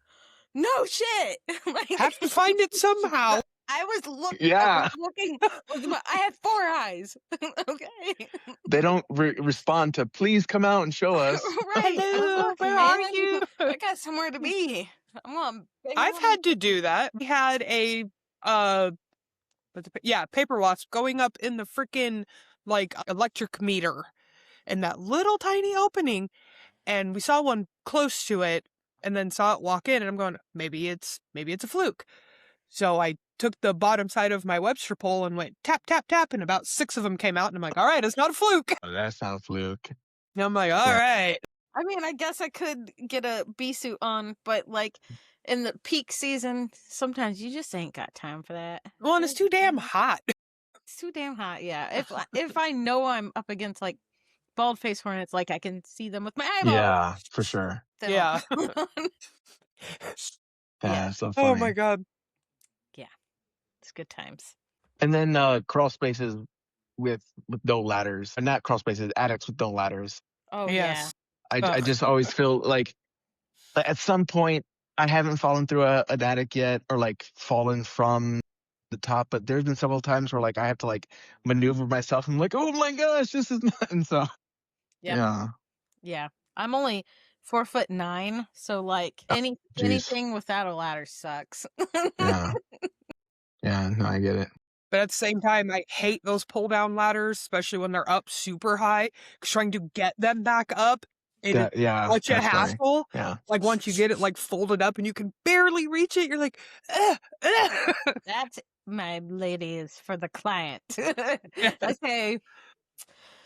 Speaker 3: "No shit." Like,
Speaker 2: Have to find it somehow.
Speaker 3: I was
Speaker 4: Yeah.
Speaker 3: looking. I had 4 eyes. Okay.
Speaker 4: They don't respond to please come out and show us.
Speaker 3: Right. I was
Speaker 2: Hello,
Speaker 3: looking,
Speaker 2: where
Speaker 3: man.
Speaker 2: are you?
Speaker 3: I got somewhere to be. I'm on.
Speaker 2: I've had to do that. We had a paper wasp going up in the freaking like electric meter in that little tiny opening, and we saw one close to it and then saw it walk in, and I'm going, maybe it's a fluke. So I took the bottom side of my Webster pole and went tap, tap, tap, and about 6 of them came out, and I'm like, all right, it's not a fluke.
Speaker 4: Oh, that's not a fluke.
Speaker 2: And I'm like, all right.
Speaker 3: I mean, I guess I could get a bee suit on, but like in the peak season, sometimes you just ain't got time for that.
Speaker 2: Well, and it's too damn hot.
Speaker 3: It's too damn hot. Yeah. If I know I'm up against like bald face hornets, like I can see them with my eyeballs.
Speaker 4: Yeah, for sure.
Speaker 3: then
Speaker 2: Yeah.
Speaker 4: Yeah, so funny.
Speaker 2: Oh my god.
Speaker 3: It's good times.
Speaker 4: And then crawl spaces with no ladders. Or not crawl spaces, attics with no ladders.
Speaker 3: Oh
Speaker 2: Yes.
Speaker 4: I
Speaker 2: Ugh.
Speaker 4: just always feel like at some point I haven't fallen through an attic yet or like fallen from the top, but there's been several times where like I have to like maneuver myself. I'm like, oh my gosh, this is not. And so
Speaker 3: Yep.
Speaker 4: yeah.
Speaker 3: Yeah. I'm only 4'9", so like
Speaker 4: Jeez.
Speaker 3: anything without a ladder sucks.
Speaker 4: Yeah. Yeah, no, I get it.
Speaker 2: But at the same time, I hate those pull down ladders, especially when they're up super high. 'Cause trying to get them back up, it is
Speaker 4: Yeah,
Speaker 2: such a
Speaker 4: that's funny.
Speaker 2: hassle.
Speaker 4: Yeah.
Speaker 2: Like once you get it like folded up and you can barely reach it, you're like,
Speaker 3: That's, my lady, is for the client.
Speaker 2: Yeah.
Speaker 3: Okay.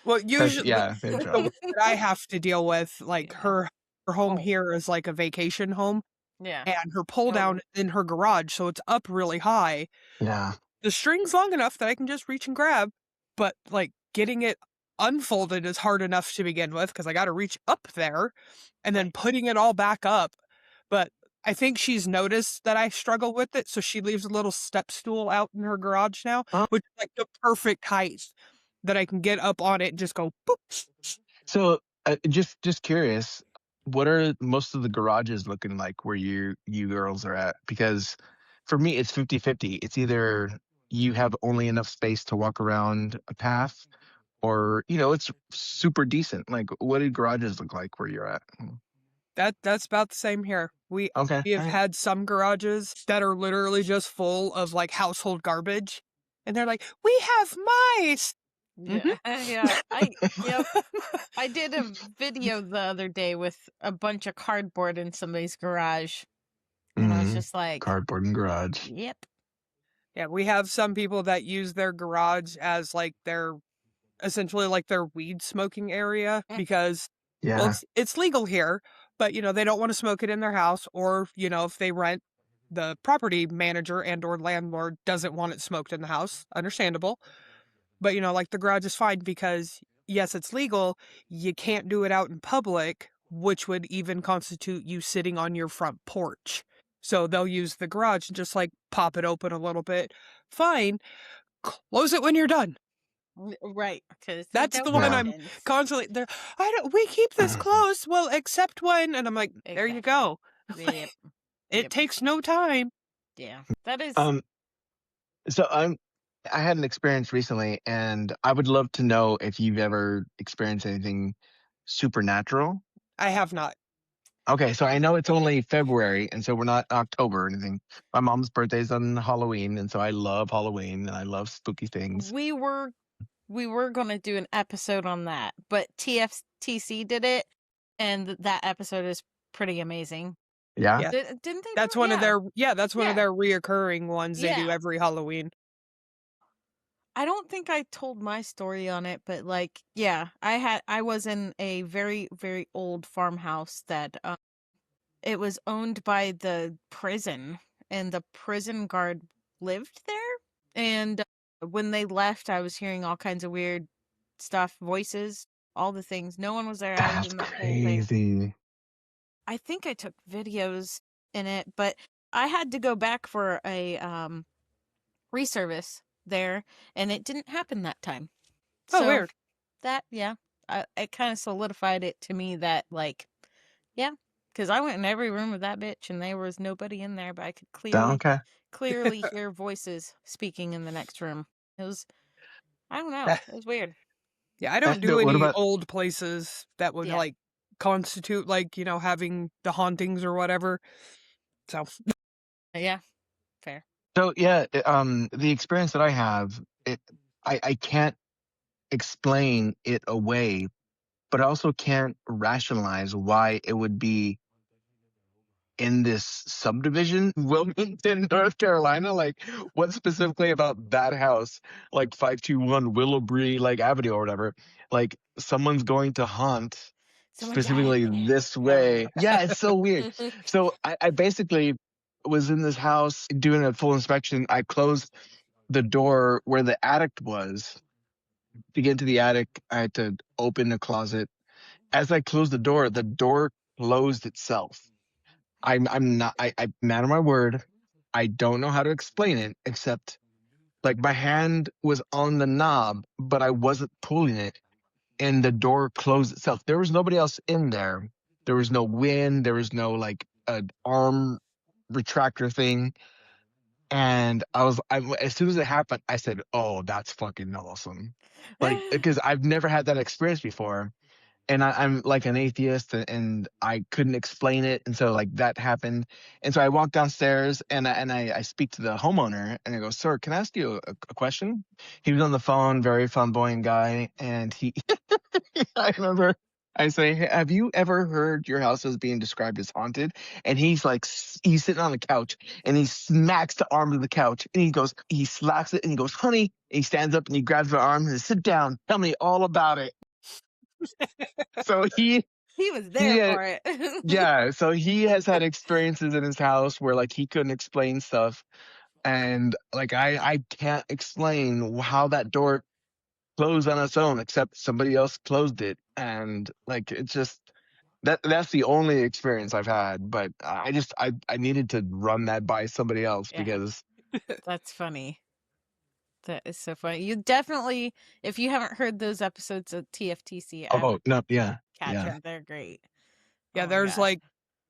Speaker 2: Well, usually
Speaker 4: yeah,
Speaker 2: the one that I have to deal with, like her home here is like a vacation home,
Speaker 3: Yeah.
Speaker 2: and her pull down is in her garage, so it's up really high.
Speaker 4: Yeah.
Speaker 2: The string's long enough that I can just reach and grab, but like getting it unfolded is hard enough to begin with because I got to reach up there and then putting it all back up. But I think she's noticed that I struggle with it, so she leaves a little step stool out in her garage now,
Speaker 4: Oh.
Speaker 2: which is like the perfect height that I can get up on it and just go boop.
Speaker 4: So just curious, what are most of the garages looking like where you girls are at? Because for me, it's 50-50. It's either you have only enough space to walk around a path or, it's super decent. Like, what do garages look like where you're at?
Speaker 2: That's about the same here. We
Speaker 4: Okay.
Speaker 2: have
Speaker 4: all right.
Speaker 2: had some garages that are literally just full of like household garbage, and they're like, "We have mice."
Speaker 3: Yeah. Yeah. I did a video the other day with a bunch of cardboard in somebody's garage. And I was
Speaker 4: Mhm.
Speaker 3: just like,
Speaker 4: Cardboard and garage.
Speaker 3: yep.
Speaker 2: Yeah, we have some people that use their garage as like essentially like their weed smoking area because
Speaker 4: Yeah.
Speaker 2: it's legal here, but they don't want to smoke it in their house, or if they rent, the property manager and or landlord doesn't want it smoked in the house. Understandable. But like the garage is fine because yes, it's legal. You can't do it out in public, which would even constitute you sitting on your front porch. So they'll use the garage and just like pop it open a little bit. Fine. Close it when you're done.
Speaker 3: Right. Because
Speaker 2: That's the one I'm constantly there. We keep this closed. Well, except when, and I'm like, there you go.
Speaker 3: Yep.
Speaker 2: It takes no time.
Speaker 3: Yeah. That is.
Speaker 4: So I had an experience recently, and I would love to know if you've ever experienced anything supernatural.
Speaker 2: I have not.
Speaker 4: Okay, so I know it's only February, and so we're not October or anything. My mom's birthday's on Halloween, and so I love Halloween and I love spooky things.
Speaker 3: We were going to do an episode on that, but TFTC did it, and that episode is pretty amazing.
Speaker 4: Yeah.
Speaker 2: Yeah.
Speaker 3: Didn't they?
Speaker 2: That's one of their that's one of their reoccurring ones they do
Speaker 3: Yeah.
Speaker 2: every Halloween.
Speaker 3: I don't think I told my story on it, but like, yeah, I was in a very, very old farmhouse that it was owned by the prison, and the prison guard lived there. And when they left, I was hearing all kinds of weird stuff, voices, all the things. No one was there. I was
Speaker 4: That's
Speaker 3: in the whole thing.
Speaker 4: crazy.
Speaker 3: I think I took videos in it, but I had to go back for a reservice there, and it didn't happen that time.
Speaker 2: Oh,
Speaker 3: So
Speaker 2: weird.
Speaker 3: that, yeah, it kind of solidified it to me that, like, yeah, because I went in every room of that bitch, and there was nobody in there, but I could
Speaker 4: Okay.
Speaker 3: clearly hear voices speaking in the next room. It was, I don't know, it was weird.
Speaker 2: Yeah, I don't do
Speaker 4: What
Speaker 2: any
Speaker 4: about
Speaker 2: old places that would
Speaker 3: Yeah.
Speaker 2: like constitute like, having the hauntings or whatever. So,
Speaker 3: Yeah, fair.
Speaker 4: so yeah, the experience that I have, I can't explain it away, but I also can't rationalize why it would be in this subdivision, Wilmington, North Carolina. Like, what specifically about that house, like 521 Willowbree, like Avenue or whatever, like someone's going to haunt
Speaker 3: Someone died
Speaker 4: specifically
Speaker 3: there.
Speaker 4: this way? Yeah, it's so weird. So I basically was in this house doing a full inspection. I closed the door where the attic was. To get into the attic, I had to open the closet. As I closed the door closed itself. I'm not I'm man of my word. I don't know how to explain it except like my hand was on the knob, but I wasn't pulling it, and the door closed itself. There was nobody else in there. There was no wind. There was no like an arm retractor thing. And as soon as it happened, I said, "Oh, that's fucking awesome!" Like because I've never had that experience before, and I'm like an atheist, and I couldn't explain it, and so like that happened, and so I walked downstairs, and I speak to the homeowner, and I go, "Sir, can I ask you a question?" He was on the phone, very flamboyant guy, and he I remember I say, "Hey, have you ever heard your house is being described as haunted?" And he's like, he's sitting on the couch, and he smacks the arm of the couch, and he slaps it, and he goes, "Honey," and he stands up, and he grabs my arm, and says, "Sit down, tell me all about it." So
Speaker 3: He was
Speaker 4: he
Speaker 3: there for it.
Speaker 4: yeah, so he has had experiences in his house where like he couldn't explain stuff, and like I can't explain how that door closed on its own except somebody else closed it, and like it's just that's the only experience I've had, but I needed to run that by somebody else
Speaker 3: Yeah.
Speaker 4: because
Speaker 3: That's funny. That is so funny. You definitely, if you haven't heard those episodes of TFTC, I
Speaker 4: oh
Speaker 3: would
Speaker 4: no, yeah,
Speaker 3: catch
Speaker 4: yeah.
Speaker 3: them. They're great.
Speaker 2: yeah,
Speaker 3: Oh my
Speaker 2: there's
Speaker 3: gosh.
Speaker 2: like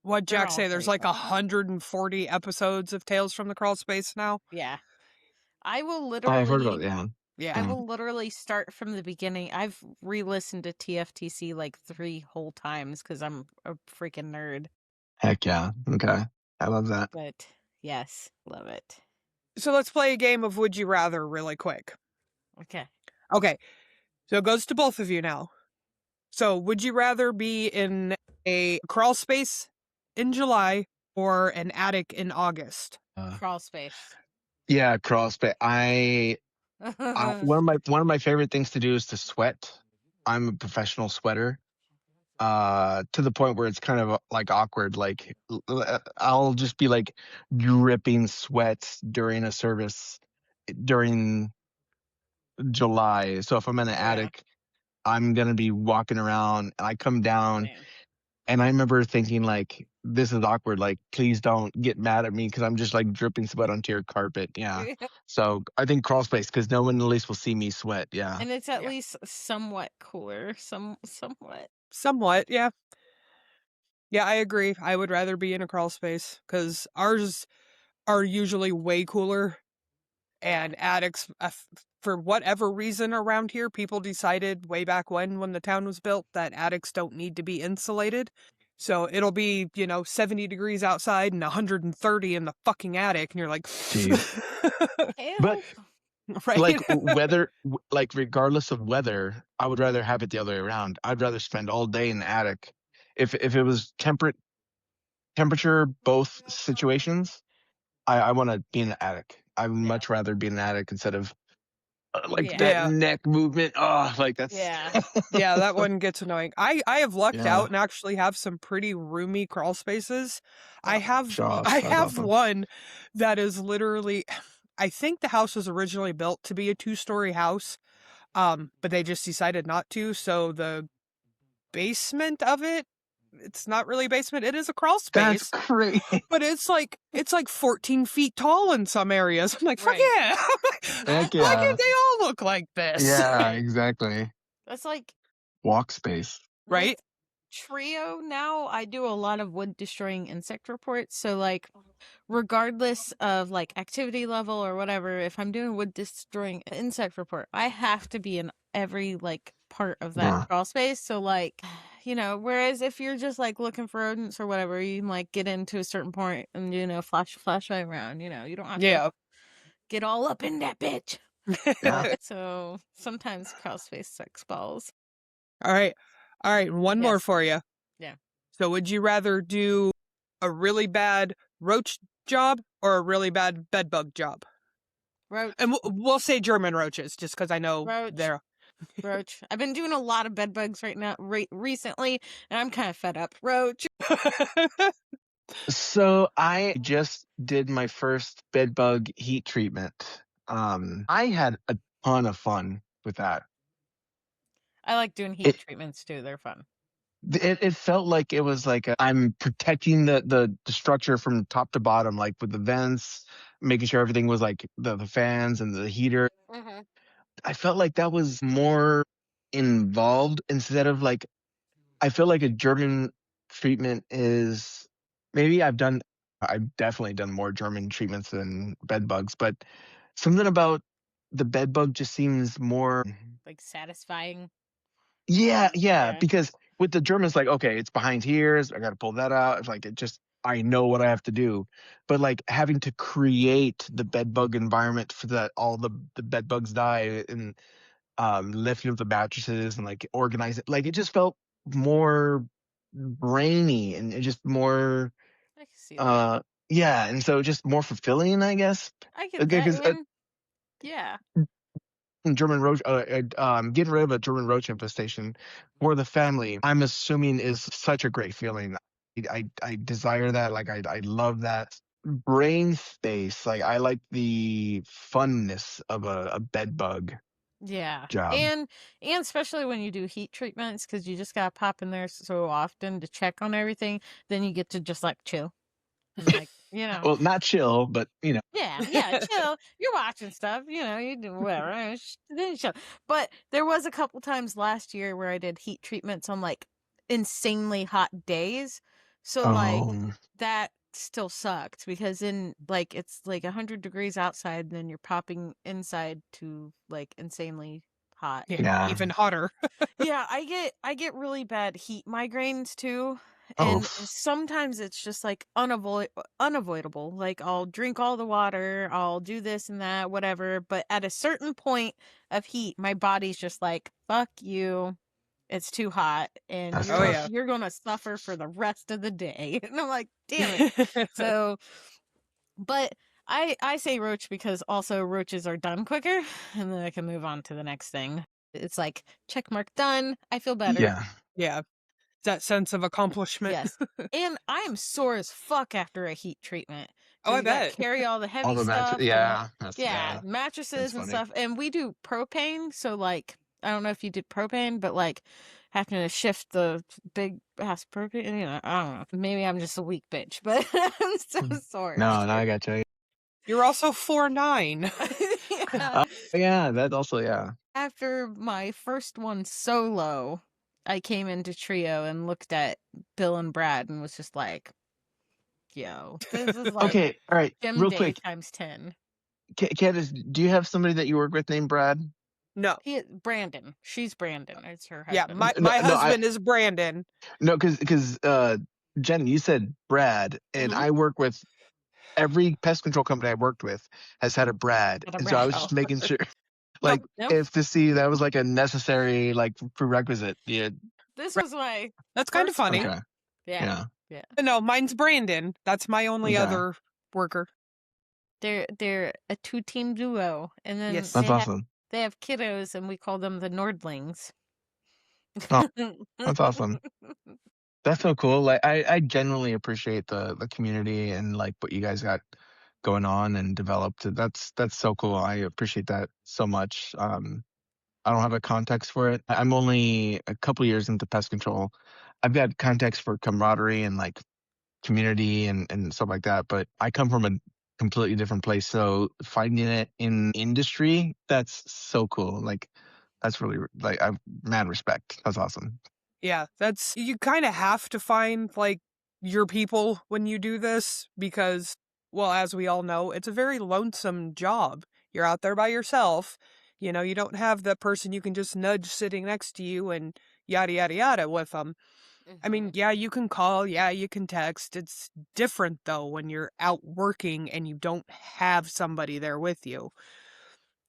Speaker 2: what
Speaker 3: They're
Speaker 2: Jack
Speaker 3: all
Speaker 2: say, there's
Speaker 3: very
Speaker 2: like
Speaker 3: funny.
Speaker 2: 140 episodes of Tales from the Crawl Space now.
Speaker 3: Yeah. I will
Speaker 4: I've heard about
Speaker 3: literally,
Speaker 4: it, yeah.
Speaker 2: Yeah.
Speaker 3: I
Speaker 4: Yeah.
Speaker 3: will literally start from the beginning. I've re-listened to TFTC like 3 whole times because I'm a freaking nerd.
Speaker 4: Heck yeah. Okay. I love that.
Speaker 3: But yes, love it.
Speaker 2: So let's play a game of Would You Rather really quick.
Speaker 3: Okay.
Speaker 2: Okay. So it goes to both of you now. So would you rather be in a crawl space in July or an attic in August?
Speaker 3: Crawl space.
Speaker 4: Yeah, CrossFit. One of my favorite things to do is to sweat. I'm a professional sweater. To the point where it's kind of like awkward. Like I'll just be like dripping sweats during a service during July. So if I'm in an
Speaker 3: Yeah.
Speaker 4: attic, I'm gonna be walking around, and I come down,
Speaker 3: Same.
Speaker 4: and I remember thinking like, this is awkward. Like, please don't get mad at me because I'm just like dripping sweat onto your carpet. Yeah. So I think crawl space because no one at least will see me sweat. Yeah.
Speaker 3: And it's at
Speaker 2: Yeah.
Speaker 3: least somewhat cooler. Somewhat.
Speaker 2: Somewhat, yeah. Yeah, I agree. I would rather be in a crawl space because ours are usually way cooler, and attics, for whatever reason around here, people decided way back when the town was built that attics don't need to be insulated. So it'll be, 70 degrees outside and 130 in the fucking attic, and you're like,
Speaker 4: Jeez. But
Speaker 3: Help.
Speaker 2: right?
Speaker 4: like like regardless of weather, I would rather have it the other way around. I'd rather spend all day in the attic. If it was temperature, both situations, I want to be in the attic. I would much rather be in the attic instead of like
Speaker 3: Yeah.
Speaker 4: that
Speaker 2: Yeah.
Speaker 4: neck movement. Oh, like that's
Speaker 3: Yeah.
Speaker 2: Yeah, that one gets annoying. I have lucked
Speaker 4: Yeah.
Speaker 2: out and actually have some pretty roomy crawl spaces. I have
Speaker 4: Josh,
Speaker 2: I
Speaker 4: that's
Speaker 2: have
Speaker 4: awesome.
Speaker 2: one that is literally, I think the house was originally built to be a 2-story house. But they just decided not to, so the basement of it it's not really a basement. It is a crawl
Speaker 4: That's
Speaker 2: space,
Speaker 4: crazy.
Speaker 2: but it's like 14 feet tall in some areas. I'm like, fuck
Speaker 3: Right.
Speaker 2: yeah!
Speaker 4: Heck
Speaker 2: Why
Speaker 4: yeah.
Speaker 2: can't they all look like this?
Speaker 4: Yeah, exactly.
Speaker 3: That's like
Speaker 4: Walk space.
Speaker 2: Right?
Speaker 3: with Trio now, I do a lot of wood destroying insect reports. So like regardless of like activity level or whatever, if I'm doing wood destroying insect report, I have to be in every like part of that
Speaker 4: Yeah.
Speaker 3: crawl space. So like, you know, whereas if you're just like looking for rodents or whatever, you can like get into a certain point and you know flashlight around. You know, you don't have to
Speaker 2: Yeah.
Speaker 3: get all up in that bitch.
Speaker 4: Yeah.
Speaker 3: So sometimes crawl space sucks balls.
Speaker 2: All right. One more
Speaker 3: Yes.
Speaker 2: for you.
Speaker 3: Yeah.
Speaker 2: So, would you rather do a really bad roach job or a really bad bedbug job?
Speaker 3: Roach.
Speaker 2: And we'll say German roaches, just because I know
Speaker 3: Roach.
Speaker 2: they're.
Speaker 3: Roach. I've been doing a lot of bed bugs right now, recently, and I'm kind of fed up. Roach.
Speaker 4: So I just did my first bed bug heat treatment. I had a ton of fun with that.
Speaker 3: I like doing heat treatments too. They're fun.
Speaker 4: It felt like it was like I'm protecting the structure from top to bottom, like with the vents, making sure everything was like the fans and the heater.
Speaker 3: Mm-hmm.
Speaker 4: I felt like that was more involved instead of like, I feel like a German treatment is maybe I've definitely done more German treatments than bed bugs, but something about the bed bug just seems more.
Speaker 3: Like satisfying.
Speaker 4: Yeah,
Speaker 3: Yeah.
Speaker 4: because with the Germans, like, okay, it's behind here, so I got to pull that out. It's like, I know what I have to do. But like having to create the bed bug environment for that all the bed bugs die and lifting up the mattresses and like organize it, like it just felt more brainy and it just more,
Speaker 3: I can see that.
Speaker 4: yeah, and so just more fulfilling, I guess.
Speaker 3: I get
Speaker 4: Okay,
Speaker 3: that.
Speaker 4: because
Speaker 3: And yeah.
Speaker 4: German roach, getting rid of a German roach infestation for the family, I'm assuming is such a great feeling. I desire that. Like I love that brain space. Like I like the funness of a bed bug
Speaker 3: Yeah.
Speaker 4: job.
Speaker 3: And especially when you do heat treatments, because you just gotta pop in there so often to check on everything, then you get to just like chill. And like, you know.
Speaker 4: Well, not chill, but you know.
Speaker 3: Yeah, chill. You're watching stuff, you know, you do whatever. Then chill. But there was a couple times last year where I did heat treatments on like insanely hot days. So like
Speaker 4: Oh,
Speaker 3: that still sucked because in like it's like 100 degrees outside and then you're popping inside to like insanely hot.
Speaker 4: yeah.
Speaker 2: Even hotter.
Speaker 3: Yeah, I get really bad heat migraines too.
Speaker 4: Oh,
Speaker 3: And sometimes it's just like unavoidable. Like I'll drink all the water, I'll do this and that, whatever. But at a certain point of heat, my body's just like, fuck you. It's too hot and
Speaker 4: that's
Speaker 2: Oh,
Speaker 4: tough.
Speaker 2: yeah.
Speaker 3: you're gonna suffer for the rest of the day. And I'm like, damn it. So but I say roach because also roaches are done quicker and then I can move on to the next thing. It's like check mark done. I feel better.
Speaker 4: Yeah.
Speaker 2: Yeah. That sense of accomplishment.
Speaker 3: Yes. And I am sore as fuck after a heat treatment.
Speaker 2: Oh,
Speaker 3: 'Cause
Speaker 2: I
Speaker 3: you gotta
Speaker 2: bet.
Speaker 3: carry all the heavy
Speaker 4: All the
Speaker 3: stuff.
Speaker 4: yeah.
Speaker 3: Yeah, mattresses and
Speaker 4: funny.
Speaker 3: stuff. And we do propane, so like I don't know if you did propane, but like having to shift the big ass propane, you know, I don't know. Maybe I'm just a weak bitch, but I'm so sore.
Speaker 4: No, I got you.
Speaker 2: You're also 4'9".
Speaker 3: Yeah.
Speaker 4: Yeah, that also, yeah.
Speaker 3: After my first one solo, I came into Trio and looked at Bill and Brad and was just like, yo, this is like
Speaker 4: Okay, all right,
Speaker 3: gym
Speaker 4: real
Speaker 3: day
Speaker 4: quick.
Speaker 3: times 10.
Speaker 4: Candace, do you have somebody that you work with named Brad?
Speaker 2: No.
Speaker 3: Brandon. She's Brandon. It's her
Speaker 2: Yeah,
Speaker 3: husband.
Speaker 2: my husband is Brandon.
Speaker 4: No, because Jen, you said Brad, and
Speaker 3: Mhm.
Speaker 4: I work with every pest control company I worked with has had a Brad,
Speaker 3: Had a
Speaker 4: and so I was
Speaker 3: Brad.
Speaker 4: just making sure, like,
Speaker 3: Nope.
Speaker 4: if to see that was like a necessary like prerequisite. Yeah.
Speaker 3: This was my
Speaker 2: That's kind of
Speaker 3: first
Speaker 2: funny.
Speaker 4: Okay.
Speaker 3: Yeah.
Speaker 2: No, mine's Brandon. That's my only
Speaker 4: Okay.
Speaker 2: other worker.
Speaker 3: They're a two-team duo, and then
Speaker 2: Yes.
Speaker 4: That's awesome.
Speaker 3: they have kiddos, and we call them the Nordlings.
Speaker 4: Oh, that's awesome. That's so cool. Like I genuinely appreciate the community and like what you guys got going on and developed. That's so cool. I appreciate that so much. I don't have a context for it. I'm only a couple years into pest control. I've got context for camaraderie and like community and stuff like that, but I come from a completely different place. So finding it in industry, that's so cool. Like that's really like I've mad respect. That's awesome.
Speaker 2: Yeah, that's you kind of have to find like your people when you do this because, well, as we all know, it's a very lonesome job. You're out there by yourself. You don't have the person you can just nudge sitting next to you and yada, yada, yada with them. I mean,
Speaker 3: Mhm.
Speaker 2: yeah, you can call, yeah, you can text. It's different though when you're out working and you don't have somebody there with you.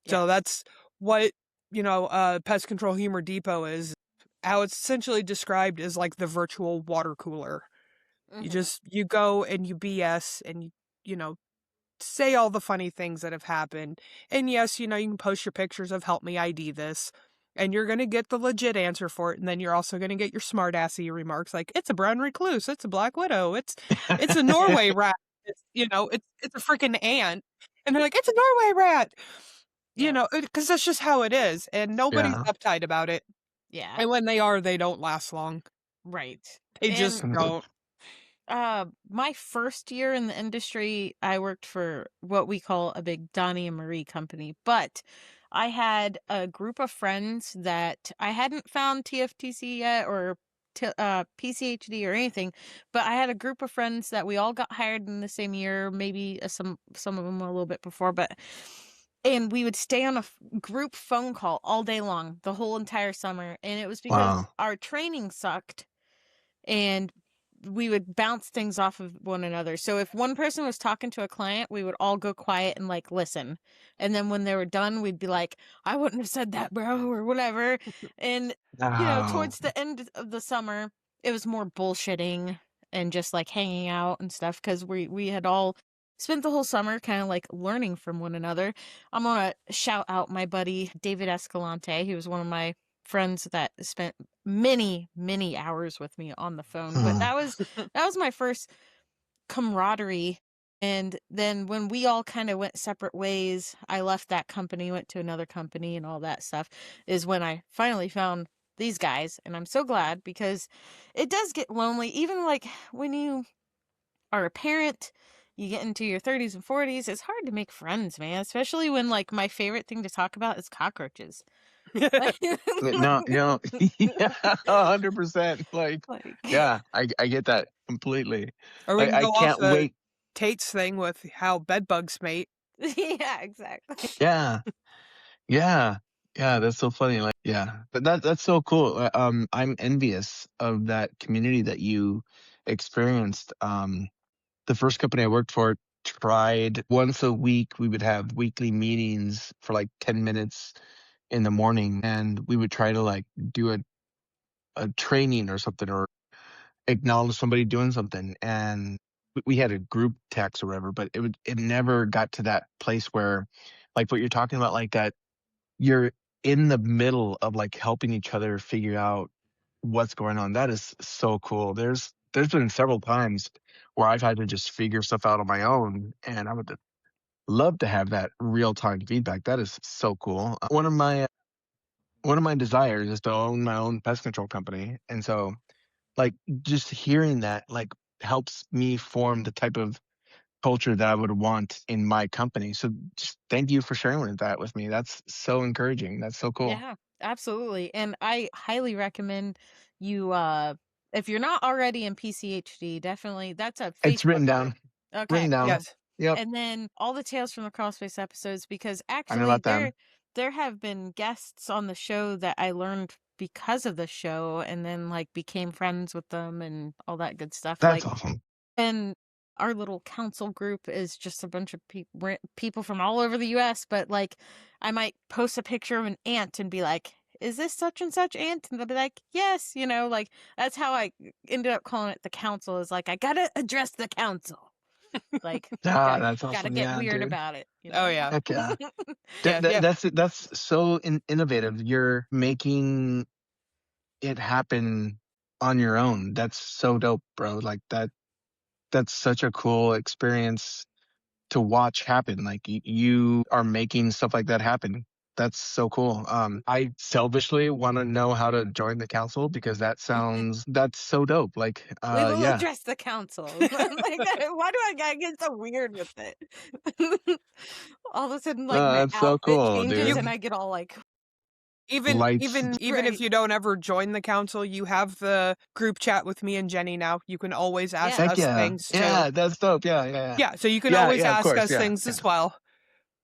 Speaker 2: So
Speaker 3: Yes.
Speaker 2: that's what, Pest Control Humor Depot is. How it's essentially described as like the virtual water cooler.
Speaker 3: Mhm.
Speaker 2: You go and you BS and you know, say all the funny things that have happened. And yes, you can post your pictures of help me ID this. And you're gonna get the legit answer for it, and then you're also gonna get your smartassy remarks like it's a brown recluse, it's a black widow, it's a Norway
Speaker 3: Yeah.
Speaker 2: rat, it's a freaking ant, and they're like it's a Norway rat,
Speaker 3: Yep.
Speaker 2: because that's just how it is, and nobody's
Speaker 4: Yeah.
Speaker 2: uptight about it.
Speaker 3: Yeah.
Speaker 2: And when they are, they don't last long.
Speaker 3: Right.
Speaker 2: They just
Speaker 3: And
Speaker 2: don't.
Speaker 3: my first year in the industry, I worked for what we call a big Donnie and Marie company, but I had a group of friends that I hadn't found TFTC yet or PCHD or anything, but I had a group of friends that we all got hired in the same year, maybe some of them a little bit before, and we would stay on a group phone call all day long, the whole entire summer, and it was because
Speaker 4: Wow.
Speaker 3: our training sucked and we would bounce things off of one another. So if one person was talking to a client, we would all go quiet and like listen. And then when they were done, we'd be like, I wouldn't have said that, bro, or whatever. And,
Speaker 4: Wow.
Speaker 3: towards the end of the summer, it was more bullshitting and just like hanging out and stuff because we had all spent the whole summer kind of like learning from one another. I'm going to shout out my buddy David Escalante. He was one of my friends that spent many, many hours with me on the phone. But
Speaker 4: Hmm.
Speaker 3: that was my first camaraderie. And then when we all kind of went separate ways, I left that company, went to another company and all that stuff, is when I finally found these guys. And I'm so glad because it does get lonely. Even like when you are a parent, you get into your 30s and 40s, it's hard to make friends, man. Especially when like my favorite thing to talk about is cockroaches. Like,
Speaker 4: No, yeah, 100%. Like,
Speaker 3: like
Speaker 4: yeah, I get that completely.
Speaker 2: Or we
Speaker 4: Like,
Speaker 2: can
Speaker 4: I
Speaker 2: go off
Speaker 4: can't
Speaker 2: the
Speaker 4: wait.
Speaker 2: Tate's thing with how bed bugs mate.
Speaker 3: yeah, exactly.
Speaker 4: Yeah, yeah, yeah. That's so funny. Like, yeah, but that's so cool. I'm envious of that community that you experienced. The first company I worked for tried once a week. We would have weekly meetings for like 10 minutes in the morning, and we would try to like do a training or something or acknowledge somebody doing something. And we had a group text or whatever, but it never got to that place where like what you're talking about, like that you're in the middle of like helping each other figure out what's going on. That is so cool. There's been several times where I've had to just figure stuff out on my own, and I would love to have that real time feedback. That is so cool. One of my desires is to own my own pest control company, and so like just hearing that like helps me form the type of culture that I would want in my company. So just thank you for sharing that with me. That's so encouraging. That's so cool.
Speaker 3: Yeah, absolutely. And I highly recommend you if you're not already in PCHD, definitely that's a
Speaker 4: It's
Speaker 3: Facebook
Speaker 4: written
Speaker 3: group.
Speaker 4: down.
Speaker 3: Okay,
Speaker 4: Written down.
Speaker 3: cool.
Speaker 2: Yes.
Speaker 4: Yep.
Speaker 3: And then all the Tales from the Crawlspace episodes because
Speaker 4: I know
Speaker 3: actually
Speaker 4: about
Speaker 3: there
Speaker 4: them.
Speaker 3: there have been guests on the show that I learned because of the show and then like became friends with them and all that good stuff.
Speaker 4: That's
Speaker 3: Like
Speaker 4: awesome.
Speaker 3: and our little council group is just a bunch of people from all over the US, but like I might post a picture of an ant and be like, is this such and such ant? And they'll be like, yes, like that's how I ended up calling it the council is like, I gotta address the council. Like,
Speaker 4: Ah,
Speaker 3: gotta,
Speaker 4: that's
Speaker 3: gotta
Speaker 4: awesome.
Speaker 3: get
Speaker 4: Yeah,
Speaker 3: weird
Speaker 4: dude.
Speaker 3: about it,
Speaker 2: Oh yeah.
Speaker 4: Heck yeah.
Speaker 2: Yeah. Yeah.
Speaker 4: That's so innovative. You're making it happen on your own. That's so dope, bro. Like that's such a cool experience to watch happen. Like you are making stuff like that happen. That's so cool. I selfishly want to know how to join the council because that's so dope. Like,
Speaker 3: We will
Speaker 4: yeah,
Speaker 3: address the council. Like, why do I get so weird with it? All of a sudden, like my
Speaker 4: that's so
Speaker 3: outfit
Speaker 4: cool,
Speaker 3: changes,
Speaker 4: dude.
Speaker 3: and I get all like,
Speaker 2: Even
Speaker 4: Lights.
Speaker 2: even even if
Speaker 3: right.
Speaker 2: you don't ever join the council, you have the group chat with me and Jenny now. You can always ask
Speaker 3: Yeah.
Speaker 4: Heck
Speaker 2: us
Speaker 4: yeah,
Speaker 2: things too.
Speaker 4: yeah, that's dope. Yeah, yeah, yeah,
Speaker 2: Yeah, so you can
Speaker 4: yeah,
Speaker 2: always
Speaker 4: yeah. Of
Speaker 2: ask
Speaker 4: course,
Speaker 2: us
Speaker 4: yeah,
Speaker 2: things
Speaker 4: yeah.
Speaker 2: as well.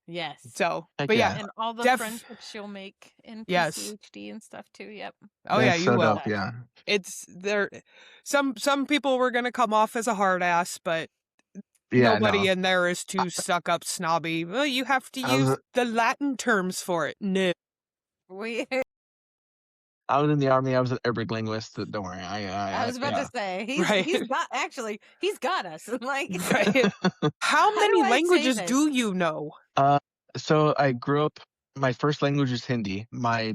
Speaker 3: Yes.
Speaker 2: So,
Speaker 4: Heck
Speaker 2: but yeah,
Speaker 4: yeah,
Speaker 3: And all the
Speaker 2: def
Speaker 3: friendships you'll make in
Speaker 2: yes.
Speaker 3: PCHD and stuff too. Yep.
Speaker 2: Oh yeah,
Speaker 4: that's
Speaker 2: you
Speaker 4: so
Speaker 2: will.
Speaker 4: dope. Yeah,
Speaker 2: It's there. Some people were gonna come off as a hard ass, but
Speaker 4: yeah.
Speaker 2: nobody
Speaker 4: No,
Speaker 2: in there is too stuck up snobby. Well, you have to
Speaker 4: I
Speaker 2: use
Speaker 4: was
Speaker 2: the Latin terms for it. No,
Speaker 3: We.
Speaker 4: I was in the army. I was an Arabic linguist. Don't worry.
Speaker 3: I was about to
Speaker 4: Yeah.
Speaker 3: say
Speaker 2: right,
Speaker 3: he's got us. Like,
Speaker 2: right. How
Speaker 3: how do
Speaker 2: many
Speaker 3: I say
Speaker 2: languages
Speaker 3: this?
Speaker 2: do you know?
Speaker 4: So I grew up. My first language is Hindi. My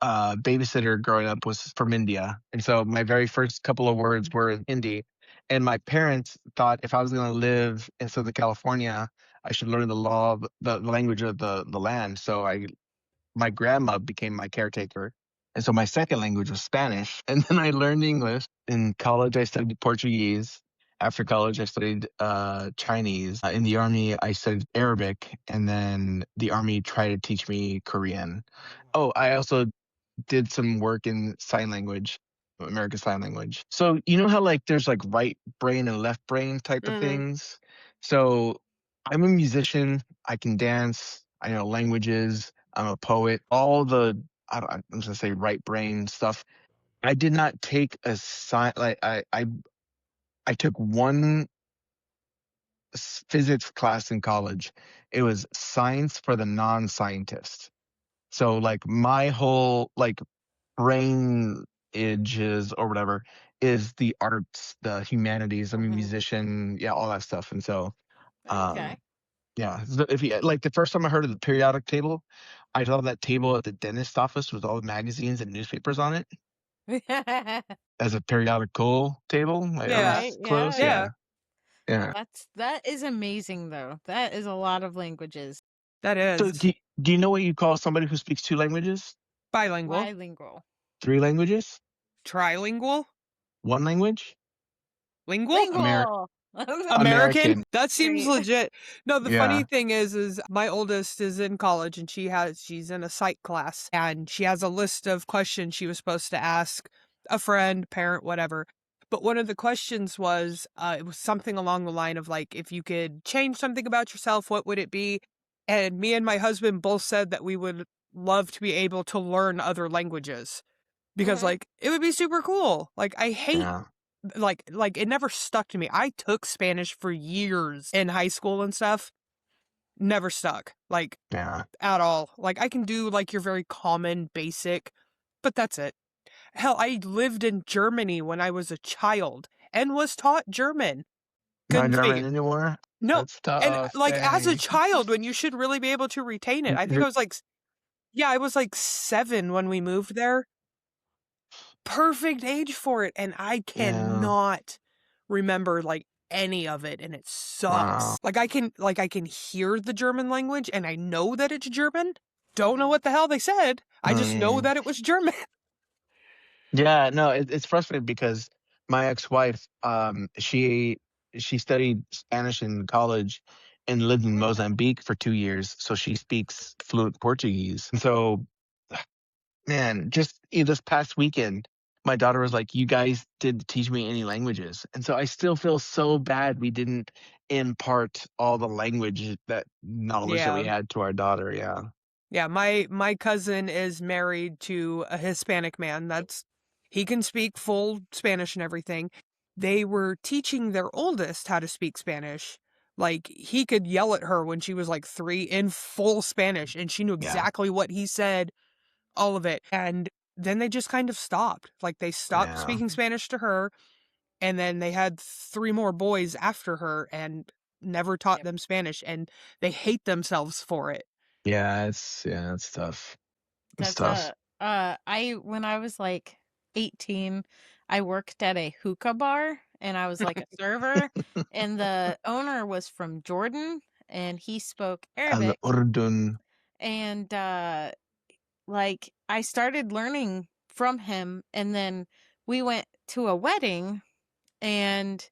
Speaker 4: babysitter growing up was from India, and so my very first couple of words were in Hindi. And my parents thought if I was going to live in Southern California, I should learn the language of the land. So my grandma became my caretaker. And so my second language was Spanish. And then I learned English. In college, I studied Portuguese. After college, I studied Chinese. In the army, I studied Arabic. And then the army tried to teach me Korean. Oh, I also did some work in sign language, American Sign Language. So you know how like there's like right brain and left brain type of
Speaker 2: Mhm.
Speaker 4: things? So I'm a musician. I can dance. I know languages. I'm a poet. I'm just gonna say right brain stuff. I did not take a sign like I took one physics class in college. It was science for the non-scientist. So like my whole like brain ages or whatever is the arts, the humanities. I'm a
Speaker 3: Mhm.
Speaker 4: musician, yeah, all that stuff. And so,
Speaker 3: Okay.
Speaker 4: yeah, if you like the first time I heard of the periodic table, I saw that table at the dentist office with all the magazines and newspapers on it as a periodical table. Like that
Speaker 2: Yeah,
Speaker 3: Right.
Speaker 4: was
Speaker 3: Yeah.
Speaker 4: close.
Speaker 2: yeah,
Speaker 4: Yeah, yeah.
Speaker 3: That is amazing though. That is a lot of languages.
Speaker 2: that
Speaker 4: So
Speaker 2: is
Speaker 4: do you know what you call somebody who speaks two languages,
Speaker 2: bilingual,
Speaker 3: Bilingual.
Speaker 4: three languages,
Speaker 2: trilingual,
Speaker 4: one language?
Speaker 2: lingual.
Speaker 4: Amer
Speaker 3: Lingual.
Speaker 2: American?
Speaker 4: American.
Speaker 2: That seems
Speaker 3: Great.
Speaker 2: legit. No, the funny
Speaker 4: Yeah.
Speaker 2: thing is my oldest is in college and she's in a psych class and she has a list of questions she was supposed to ask a friend, parent, whatever. But one of the questions was it was something along the line of like if you could change something about yourself, what would it be? And me and my husband both said that we would love to be able to learn other languages because
Speaker 3: Hmm.
Speaker 2: like it would be super cool. Like I hate
Speaker 4: Yeah.
Speaker 2: like it never stuck to me. I took Spanish for years in high school and stuff. Never stuck. Like
Speaker 4: Yeah.
Speaker 2: at all. Like I can do like your very common basic, but that's it. Hell, I lived in Germany when I was a child and was taught German.
Speaker 4: Not
Speaker 2: Couldn't speak
Speaker 4: German
Speaker 2: it.
Speaker 4: anymore?
Speaker 2: No.
Speaker 4: That's
Speaker 2: And
Speaker 4: tough.
Speaker 2: like as a
Speaker 4: Dang.
Speaker 2: child when you should really be able to retain it. I think I was like yeah, I was like 7 when we moved there. Perfect age for it and I
Speaker 4: Yeah.
Speaker 2: cannot remember like any of it and it
Speaker 4: Wow.
Speaker 2: sucks. Like I can hear the German language and I know that it's German. Don't know what the hell they said. I just know
Speaker 4: Mm.
Speaker 2: that it was German.
Speaker 4: Yeah, no, it's frustrating because my ex-wife, she studied Spanish in college and lived in Mozambique for 2 years, so she speaks fluent Portuguese. And so, man, just this past weekend, my daughter was like, "You guys didn't teach me any languages," and so I still feel so bad we didn't impart all the language that knowledge that we
Speaker 2: Yeah.
Speaker 4: had to our daughter. Yeah.
Speaker 2: Yeah, my cousin is married to a Hispanic man. He can speak full Spanish and everything. They were teaching their oldest how to speak Spanish. Like he could yell at her when she was like 3 in full Spanish and she knew
Speaker 4: Yeah.
Speaker 2: exactly what he said, all of it. And then they just kind of stopped. Like they stopped
Speaker 4: Yeah.
Speaker 2: speaking Spanish to her and then they had 3 more boys after her and never taught
Speaker 3: Yep.
Speaker 2: them Spanish and they hate themselves for it.
Speaker 4: Yeah, it's tough. It's
Speaker 3: That's
Speaker 4: tough.
Speaker 3: when I was like 18, I worked at a hookah bar and I was like a server and the owner was from Jordan and he spoke
Speaker 4: Al
Speaker 3: Arabic.
Speaker 4: Urdun.
Speaker 3: And like I started learning from him, and then we went to a wedding, and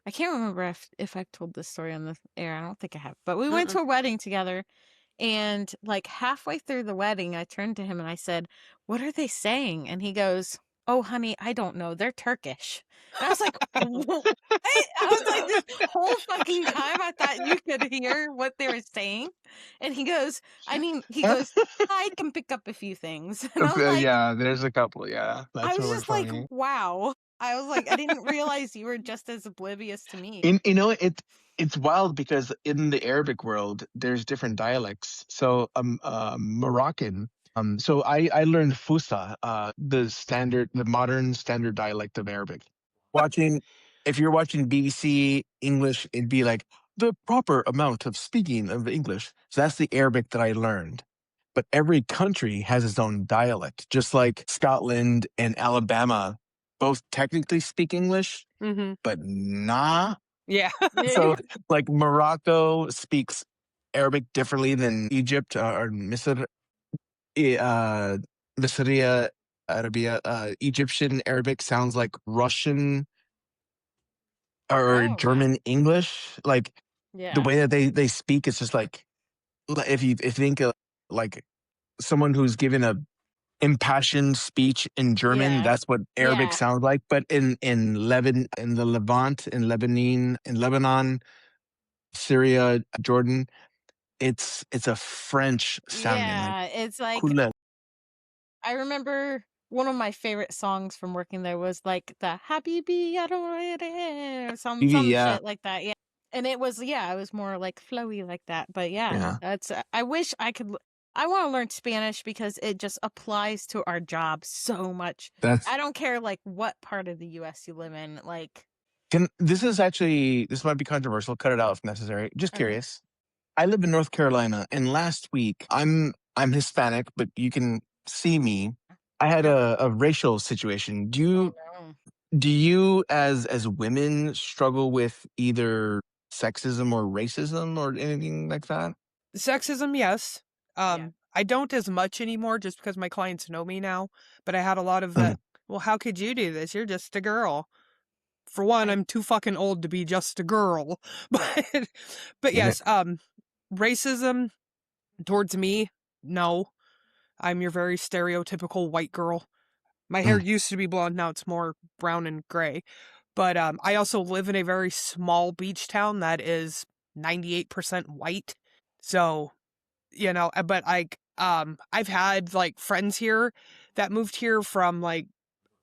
Speaker 3: I can't remember if I've told this story on the air. I don't think I have. But we went to a wedding together, and like halfway through the wedding, I turned to him and I said, "What are they saying?" And he goes, "Oh, honey, I don't know. They're Turkish." And I was like, I was like, this whole fucking time I thought you could hear what they were saying. And he goes, I can pick up a few things. And I was like,
Speaker 4: Yeah, there's a couple. Yeah,
Speaker 3: I
Speaker 4: that's
Speaker 3: was
Speaker 4: really
Speaker 3: just like,
Speaker 4: funny.
Speaker 3: wow. I was like, I didn't realize you were just as oblivious to me.
Speaker 4: It's wild because in the Arabic world, there's different dialects. So, Moroccan. So I learned Fusa, the modern standard dialect of Arabic. Watching, if you're watching BBC English, it'd be like the proper amount of speaking of English. So that's the Arabic that I learned. But every country has its own dialect, just like Scotland and Alabama both technically speak English,
Speaker 2: Mm-hmm.
Speaker 4: but nah.
Speaker 2: Yeah.
Speaker 4: So, like Morocco speaks Arabic differently than Egypt or Misriya Arabia. Egyptian Arabic sounds like Russian or
Speaker 3: Oh, wow.
Speaker 4: German English. Like the
Speaker 3: Yeah.
Speaker 4: way that they speak, it's just like if you think of like someone who's given a impassioned speech in German,
Speaker 3: Yeah.
Speaker 4: that's what Arabic
Speaker 3: Yeah.
Speaker 4: sounds like. But in Lebanon, in the Levant, in Lebanon, Syria, Jordan, it's a French sounding like
Speaker 3: Yeah. It's like,
Speaker 4: couleur.
Speaker 3: I remember one of my favorite songs from working there was like the Habibi Adorere or some
Speaker 4: Yeah,
Speaker 3: shit like that. Yeah. And it was more like flowy like that. But yeah,
Speaker 4: yeah.
Speaker 3: that's I wish I could I want to learn Spanish because it just applies to our job so much.
Speaker 4: That's
Speaker 3: I don't care like what part of the US you live in, like
Speaker 4: this might be controversial. Cut it out if necessary. Just
Speaker 3: okay.
Speaker 4: curious. I live in North Carolina, and last week I'm Hispanic, but you can see me. I had a racial situation.
Speaker 3: Oh no.
Speaker 4: Do you as women struggle with either sexism or racism or anything like that?
Speaker 2: Sexism, yes.
Speaker 3: Yeah.
Speaker 2: I don't as much anymore just because my clients know me now. But I had a lot of
Speaker 4: Mhm.
Speaker 2: the, well, how could you do this? You're just a girl. For one,
Speaker 3: I
Speaker 2: I'm too fucking old to be just a girl. But
Speaker 4: Get it?
Speaker 2: yes, racism towards me, no. I'm your very stereotypical white girl. My hair
Speaker 4: Mm.
Speaker 2: used to be blonde, now it's more brown and gray. But I also live in a very small beach town that is 98% white. So, but I've had like friends here that moved here from like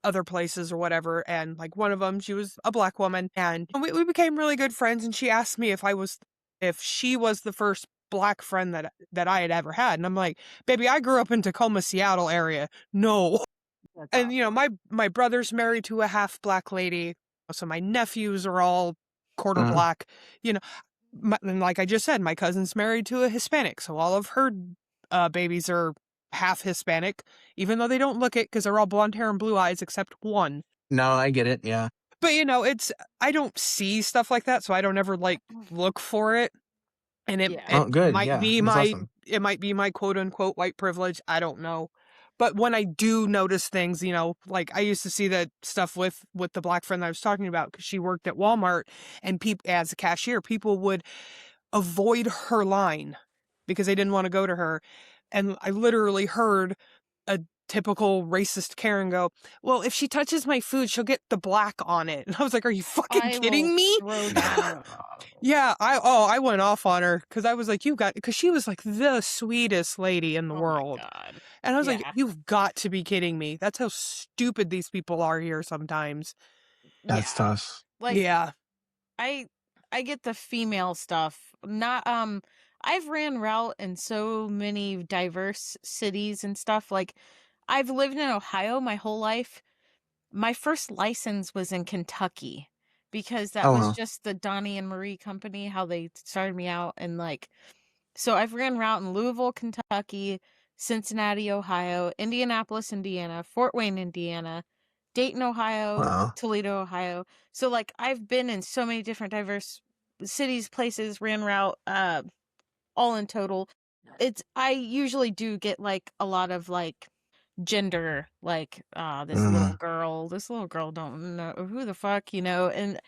Speaker 2: other places or whatever, and like one of them, she was a black woman, and we became really good friends, and she asked me if she was the first black friend that I had ever had, and I'm like, baby, I grew up in Tacoma, Seattle area. No.
Speaker 3: that's
Speaker 2: And
Speaker 3: awesome.
Speaker 2: my brother's married to a half black lady, so my nephews are all quarter
Speaker 4: Uh,
Speaker 2: black. You know, and like I just said, my cousin's married to a Hispanic, so all of her babies are half Hispanic, even though they don't look it because they're all blonde hair and blue eyes except one.
Speaker 4: no, I get it. Yeah.
Speaker 2: But I don't see stuff like that, so I don't ever like look for it. And
Speaker 3: Yeah.
Speaker 4: Oh, good. Yeah, that's awesome.
Speaker 2: it might be my quote unquote white privilege. I don't know. But when I do notice things, like I used to see that stuff with the black friend that I was talking about because she worked at Walmart, and people as a cashier, people would avoid her line because they didn't want to go to her. And I literally heard a typical racist Karen go, "Well, if she touches my food, she'll get the black on it." And I was like, "Are you fucking
Speaker 3: I will
Speaker 2: kidding me?"
Speaker 3: throw down.
Speaker 2: Yeah, I went off on her because I was like, because she was like the sweetest lady in the
Speaker 3: Oh my
Speaker 2: world.
Speaker 3: god.
Speaker 2: And I was like,
Speaker 3: Yeah.
Speaker 2: you've got to be kidding me. That's how stupid these people are here sometimes.
Speaker 4: That's
Speaker 3: Yeah.
Speaker 4: tough.
Speaker 3: Like
Speaker 2: Yeah.
Speaker 3: I get the female stuff. Not I've ran route in so many diverse cities and stuff. Like I've lived in Ohio my whole life. My first license was in Kentucky because that
Speaker 4: Oh,
Speaker 3: was
Speaker 4: no.
Speaker 3: just the Donnie and Marie company, how they started me out. And like, so I've ran route in Louisville, Kentucky, Cincinnati, Ohio, Indianapolis, Indiana, Fort Wayne, Indiana, Dayton, Ohio,
Speaker 4: Wow.
Speaker 3: Toledo, Ohio. So like I've been in so many different diverse cities, places, ran route, all in total. I usually do get like a lot of like gender, like this
Speaker 4: Mm,
Speaker 3: little girl don't know who the fuck, and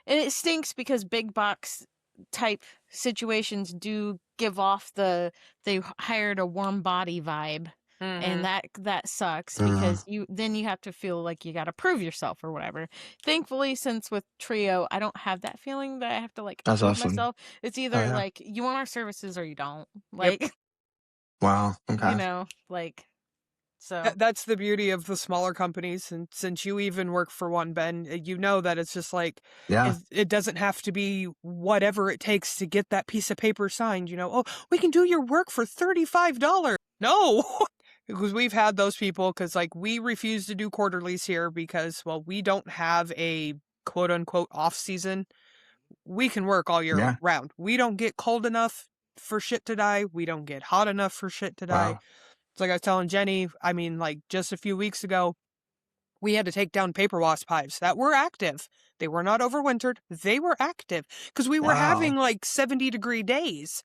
Speaker 3: it stinks because big box type situations do give off they hired a warm body vibe. And that sucks
Speaker 4: mm.
Speaker 3: because you have to feel like you got to prove yourself or whatever. Thankfully, since with Trio, I don't have that feeling that I have to like
Speaker 4: That's
Speaker 3: prove
Speaker 4: awesome.
Speaker 3: myself. It's
Speaker 4: Oh
Speaker 3: either
Speaker 4: yeah.
Speaker 3: like you want our services or you don't.
Speaker 2: Yep.
Speaker 3: Like,
Speaker 4: Wow. Okay.
Speaker 3: like so.
Speaker 2: That's the beauty of the smaller companies, and since you even work for one, Ben, you know that it's just like
Speaker 4: Yeah.
Speaker 2: it doesn't have to be whatever it takes to get that piece of paper signed. Oh, we can do your work for $35. No, because we've had those people. Because like we refuse to do quarterlies here because we don't have a quote unquote off season. We can work all year
Speaker 4: Yeah.
Speaker 2: round. We don't get cold enough for shit to die. We don't get hot enough for shit to die.
Speaker 4: Wow.
Speaker 2: It's like I was telling Jenny, I mean, like just a few weeks ago, we had to take down paper wasp hives that were active. They were not overwintered. They were active because we were having
Speaker 4: Wow.
Speaker 2: like 70-degree days.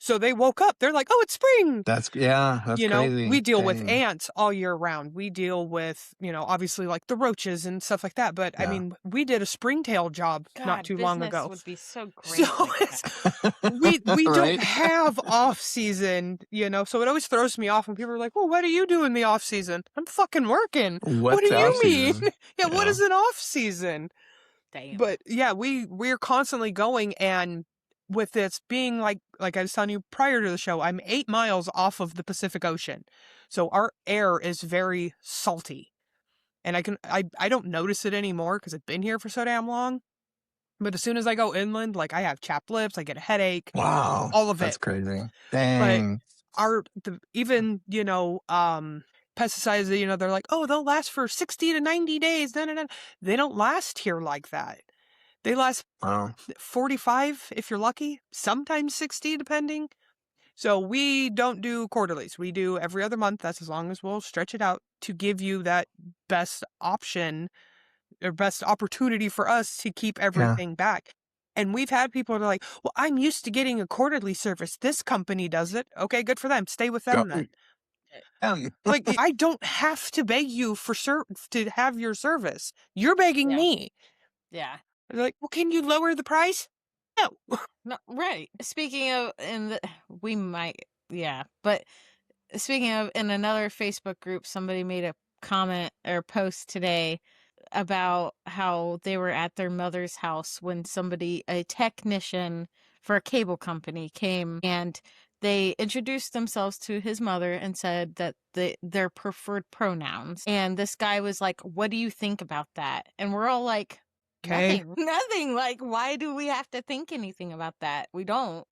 Speaker 2: So they woke up. They're like, oh, it's spring.
Speaker 4: That's
Speaker 2: We
Speaker 4: crazy.
Speaker 2: deal with
Speaker 4: Dang.
Speaker 2: ants all year round. We deal with, obviously like the roaches and stuff like that. But I
Speaker 4: Yeah.
Speaker 2: mean, we did a springtail job not
Speaker 3: God,
Speaker 2: too long
Speaker 3: business
Speaker 2: ago.
Speaker 3: would be so
Speaker 2: So
Speaker 3: great like
Speaker 2: it's,
Speaker 3: that.
Speaker 2: we don't
Speaker 4: Right?
Speaker 2: have off season, so it always throws me off when people are like, well, what do you do in the off season? I'm fucking working. What
Speaker 4: What's
Speaker 2: do
Speaker 4: off
Speaker 2: you mean?
Speaker 4: season?
Speaker 2: Yeah, what
Speaker 4: Yeah.
Speaker 2: is an off season?
Speaker 3: Damn.
Speaker 2: But yeah, we're constantly going, and with this being like I was telling you prior to the show, I'm 8 miles off of the Pacific Ocean. So our air is very salty. And I don't notice it anymore because I've been here for so damn long. But as soon as I go inland, like I have chapped lips, I get a headache,
Speaker 4: Wow.
Speaker 2: all of
Speaker 4: That's
Speaker 2: it.
Speaker 4: crazy.
Speaker 2: But
Speaker 4: Dang.
Speaker 2: even pesticides, they're like, oh, they'll last for 60 to 90 days. No, no, no. They don't last here like that. They last
Speaker 4: Wow.
Speaker 2: 45 if you're lucky, sometimes 60 depending. So we don't do quarterlies. We do every other month. That's as long as we'll stretch it out to give you that best option or best opportunity for us to keep
Speaker 4: Yeah.
Speaker 2: everything back. And we've had people that are like, well, I'm used to getting a quarterly service. This company does it. Okay, good for them. Stay with them then. Like, I don't have to beg you to have your service. You're begging
Speaker 3: Yeah.
Speaker 2: me.
Speaker 3: Yeah.
Speaker 2: They're like, well, can you lower the price? No.
Speaker 3: No, right. Speaking of, we might, yeah. But speaking of, in another Facebook group, somebody made a comment or post today about how they were at their mother's house when a technician for a cable company came and they introduced themselves to his mother and said that their preferred pronouns. And this guy was like, what do you think about that? And we're all like,
Speaker 2: Okay.
Speaker 3: nothing. Like, why do we have to think anything about that? We don't.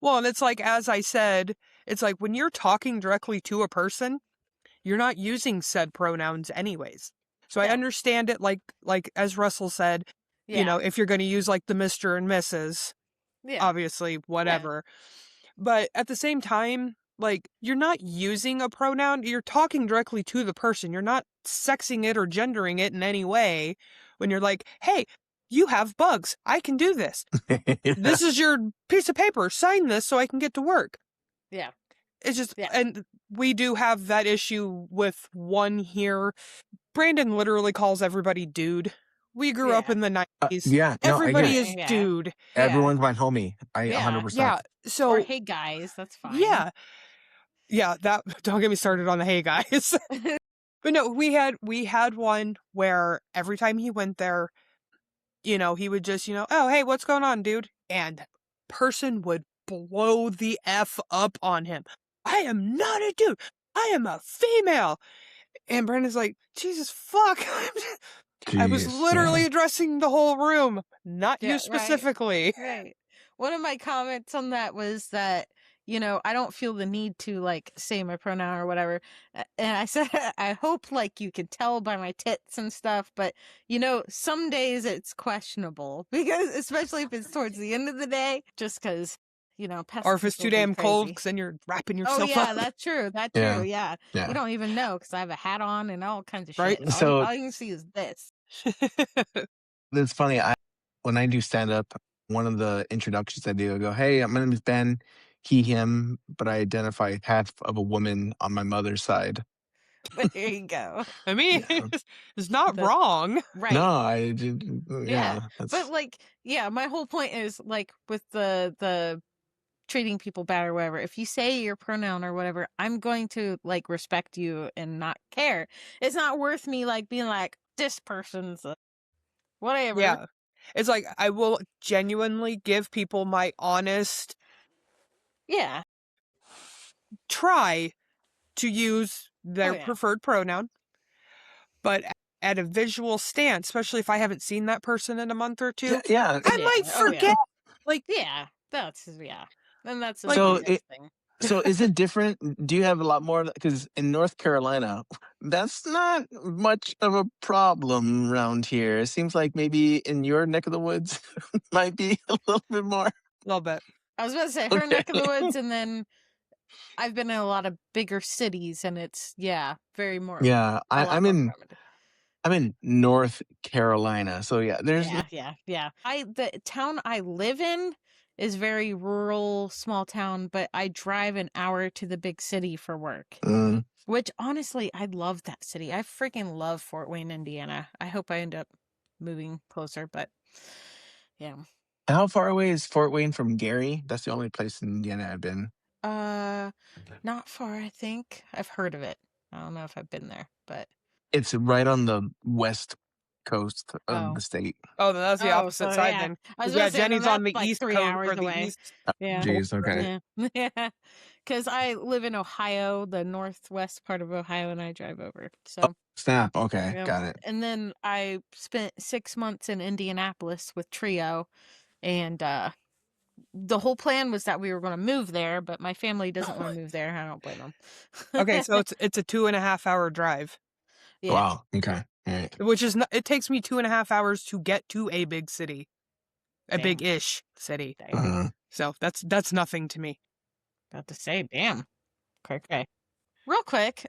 Speaker 2: Well, and it's like, as I said, it's like when you're talking directly to a person, you're not using said pronouns anyways. So I
Speaker 3: Yeah.
Speaker 2: understand it like as Russell said,
Speaker 3: Yeah.
Speaker 2: if you're going to use like the Mr. and Mrs.,
Speaker 3: Yeah.
Speaker 2: obviously, whatever. But at the same time, like you're not using a pronoun, you're talking directly to the person. You're not sexing it or gendering it in any way when you're like, hey, you have bugs. I can do this. This is your piece of paper. Sign this so I can get to work.
Speaker 3: Yeah.
Speaker 2: It's just,
Speaker 3: Yeah.
Speaker 2: and we do have that issue with one here. Brandon literally calls everybody dude. We grew up
Speaker 3: Yeah.
Speaker 2: in the 90s.
Speaker 4: Yeah. No, I
Speaker 2: Everybody
Speaker 4: get it.
Speaker 2: is
Speaker 3: Yeah.
Speaker 2: dude.
Speaker 4: Everyone's my homie. I
Speaker 3: Yeah.
Speaker 4: 100%.
Speaker 2: Yeah. So,
Speaker 3: Or hey guys, that's fine.
Speaker 2: yeah. Yeah, that don't get me started on the hey guys. But no, we had one where every time he went there, he would just, oh, hey, what's going on, dude? And person would blow the F up on him. I am not a dude. I am a female. And Brandon's like, Jesus fuck. I was
Speaker 4: Jeez,
Speaker 2: literally
Speaker 4: yeah.
Speaker 2: addressing the whole room, not
Speaker 3: Yeah,
Speaker 2: you
Speaker 3: right.
Speaker 2: specifically.
Speaker 3: Right. One of my comments on that was that, I don't feel the need to like say my pronoun or whatever. And I said, I hope like you can tell by my tits and stuff, but some days it's questionable because especially if it's towards the end of the day, just because, pest
Speaker 2: Or if it's too
Speaker 3: control
Speaker 2: damn
Speaker 3: be
Speaker 2: cold,
Speaker 3: crazy.
Speaker 2: because then you're wrapping
Speaker 3: Oh
Speaker 2: yourself
Speaker 3: yeah,
Speaker 2: up.
Speaker 3: that's true. That's
Speaker 4: Yeah.
Speaker 3: true. Yeah.
Speaker 4: Yeah.
Speaker 3: You don't even know because I have a hat on and all kinds of
Speaker 2: Right.
Speaker 3: shit.
Speaker 4: So-
Speaker 3: all you can see is this.
Speaker 4: It's funny. When I do stand up, one of the introductions I do, I go, hey, my name is Ben. he, him, but I identify half of a woman on my mother's side.
Speaker 3: But there you go.
Speaker 2: I mean,
Speaker 4: Yeah.
Speaker 2: it's not
Speaker 3: The-
Speaker 2: wrong.
Speaker 3: Right.
Speaker 4: No, I did.
Speaker 3: Yeah.
Speaker 4: Yeah,
Speaker 3: But
Speaker 4: that's
Speaker 3: like, yeah, my whole point is like with the treating people bad or whatever. If you say your pronoun or whatever, I'm going to like respect you and not care. It's not worth me like being like this person's whatever.
Speaker 2: Yeah. It's like I will genuinely give people my honest
Speaker 3: Yeah.
Speaker 2: try to use their
Speaker 3: yeah.
Speaker 2: preferred pronoun, but at a visual stance, especially if I haven't seen that person in a month or two,
Speaker 4: yeah.
Speaker 2: I
Speaker 3: Yeah.
Speaker 2: might
Speaker 3: Oh, yeah.
Speaker 2: forget. Like,
Speaker 3: Yeah. That's yeah. And that's
Speaker 2: Like-
Speaker 3: another
Speaker 4: So
Speaker 3: nice thing.
Speaker 4: So is it different? Do you have a lot more? Because in North Carolina, that's not much of a problem around here. It seems like maybe in your neck of the woods might be a little bit more.
Speaker 2: a little bit.
Speaker 3: I was about to say her
Speaker 4: Okay.
Speaker 3: neck of the woods, and then I've been in a lot of bigger cities, and it's very more.
Speaker 4: Yeah,
Speaker 3: a lot
Speaker 4: I'm
Speaker 3: more
Speaker 4: in
Speaker 3: common.
Speaker 4: I'm in North Carolina, so yeah, there's
Speaker 3: Yeah. The town I live in is very rural, small town, but I drive an hour to the big city for work.
Speaker 4: mm,
Speaker 3: Which honestly, I love that city. I freaking love Fort Wayne, Indiana. I hope I end up moving closer, but yeah.
Speaker 4: how far away is Fort Wayne from Gary? That's the only place in Indiana I've been.
Speaker 3: Not far, I think. I've heard of it. I don't know if I've been there, but
Speaker 4: It's right on the west coast of
Speaker 3: Oh.
Speaker 4: the state.
Speaker 2: Oh, then that's the
Speaker 3: Oh,
Speaker 2: opposite
Speaker 3: so,
Speaker 2: side
Speaker 3: yeah.
Speaker 2: then.
Speaker 3: I was
Speaker 2: Yeah,
Speaker 3: about to say, then
Speaker 2: Jenny's on the
Speaker 3: that's, like,
Speaker 2: east
Speaker 3: 3
Speaker 2: coast
Speaker 3: hours
Speaker 2: or the
Speaker 3: away.
Speaker 2: east.
Speaker 3: Yeah.
Speaker 4: Jeez, okay.
Speaker 3: Yeah. Because I live in Ohio, the northwest part of Ohio, and I drive over. So,
Speaker 4: Snap. Okay,
Speaker 3: yeah.
Speaker 4: got it.
Speaker 3: And then I spent 6 months in Indianapolis with Trio, and the whole plan was that we were going to move there, but my family doesn't want to move there. I don't blame them.
Speaker 2: Okay, so it's a 2.5 hour drive,
Speaker 3: Yeah.
Speaker 4: Wow. Okay. All right.
Speaker 2: which is not, it takes me 2.5 hours to get to a big city, a
Speaker 3: Damn.
Speaker 2: big-ish city.
Speaker 3: Damn.
Speaker 2: So that's nothing to me.
Speaker 3: About to say, damn. Okay. Real quick,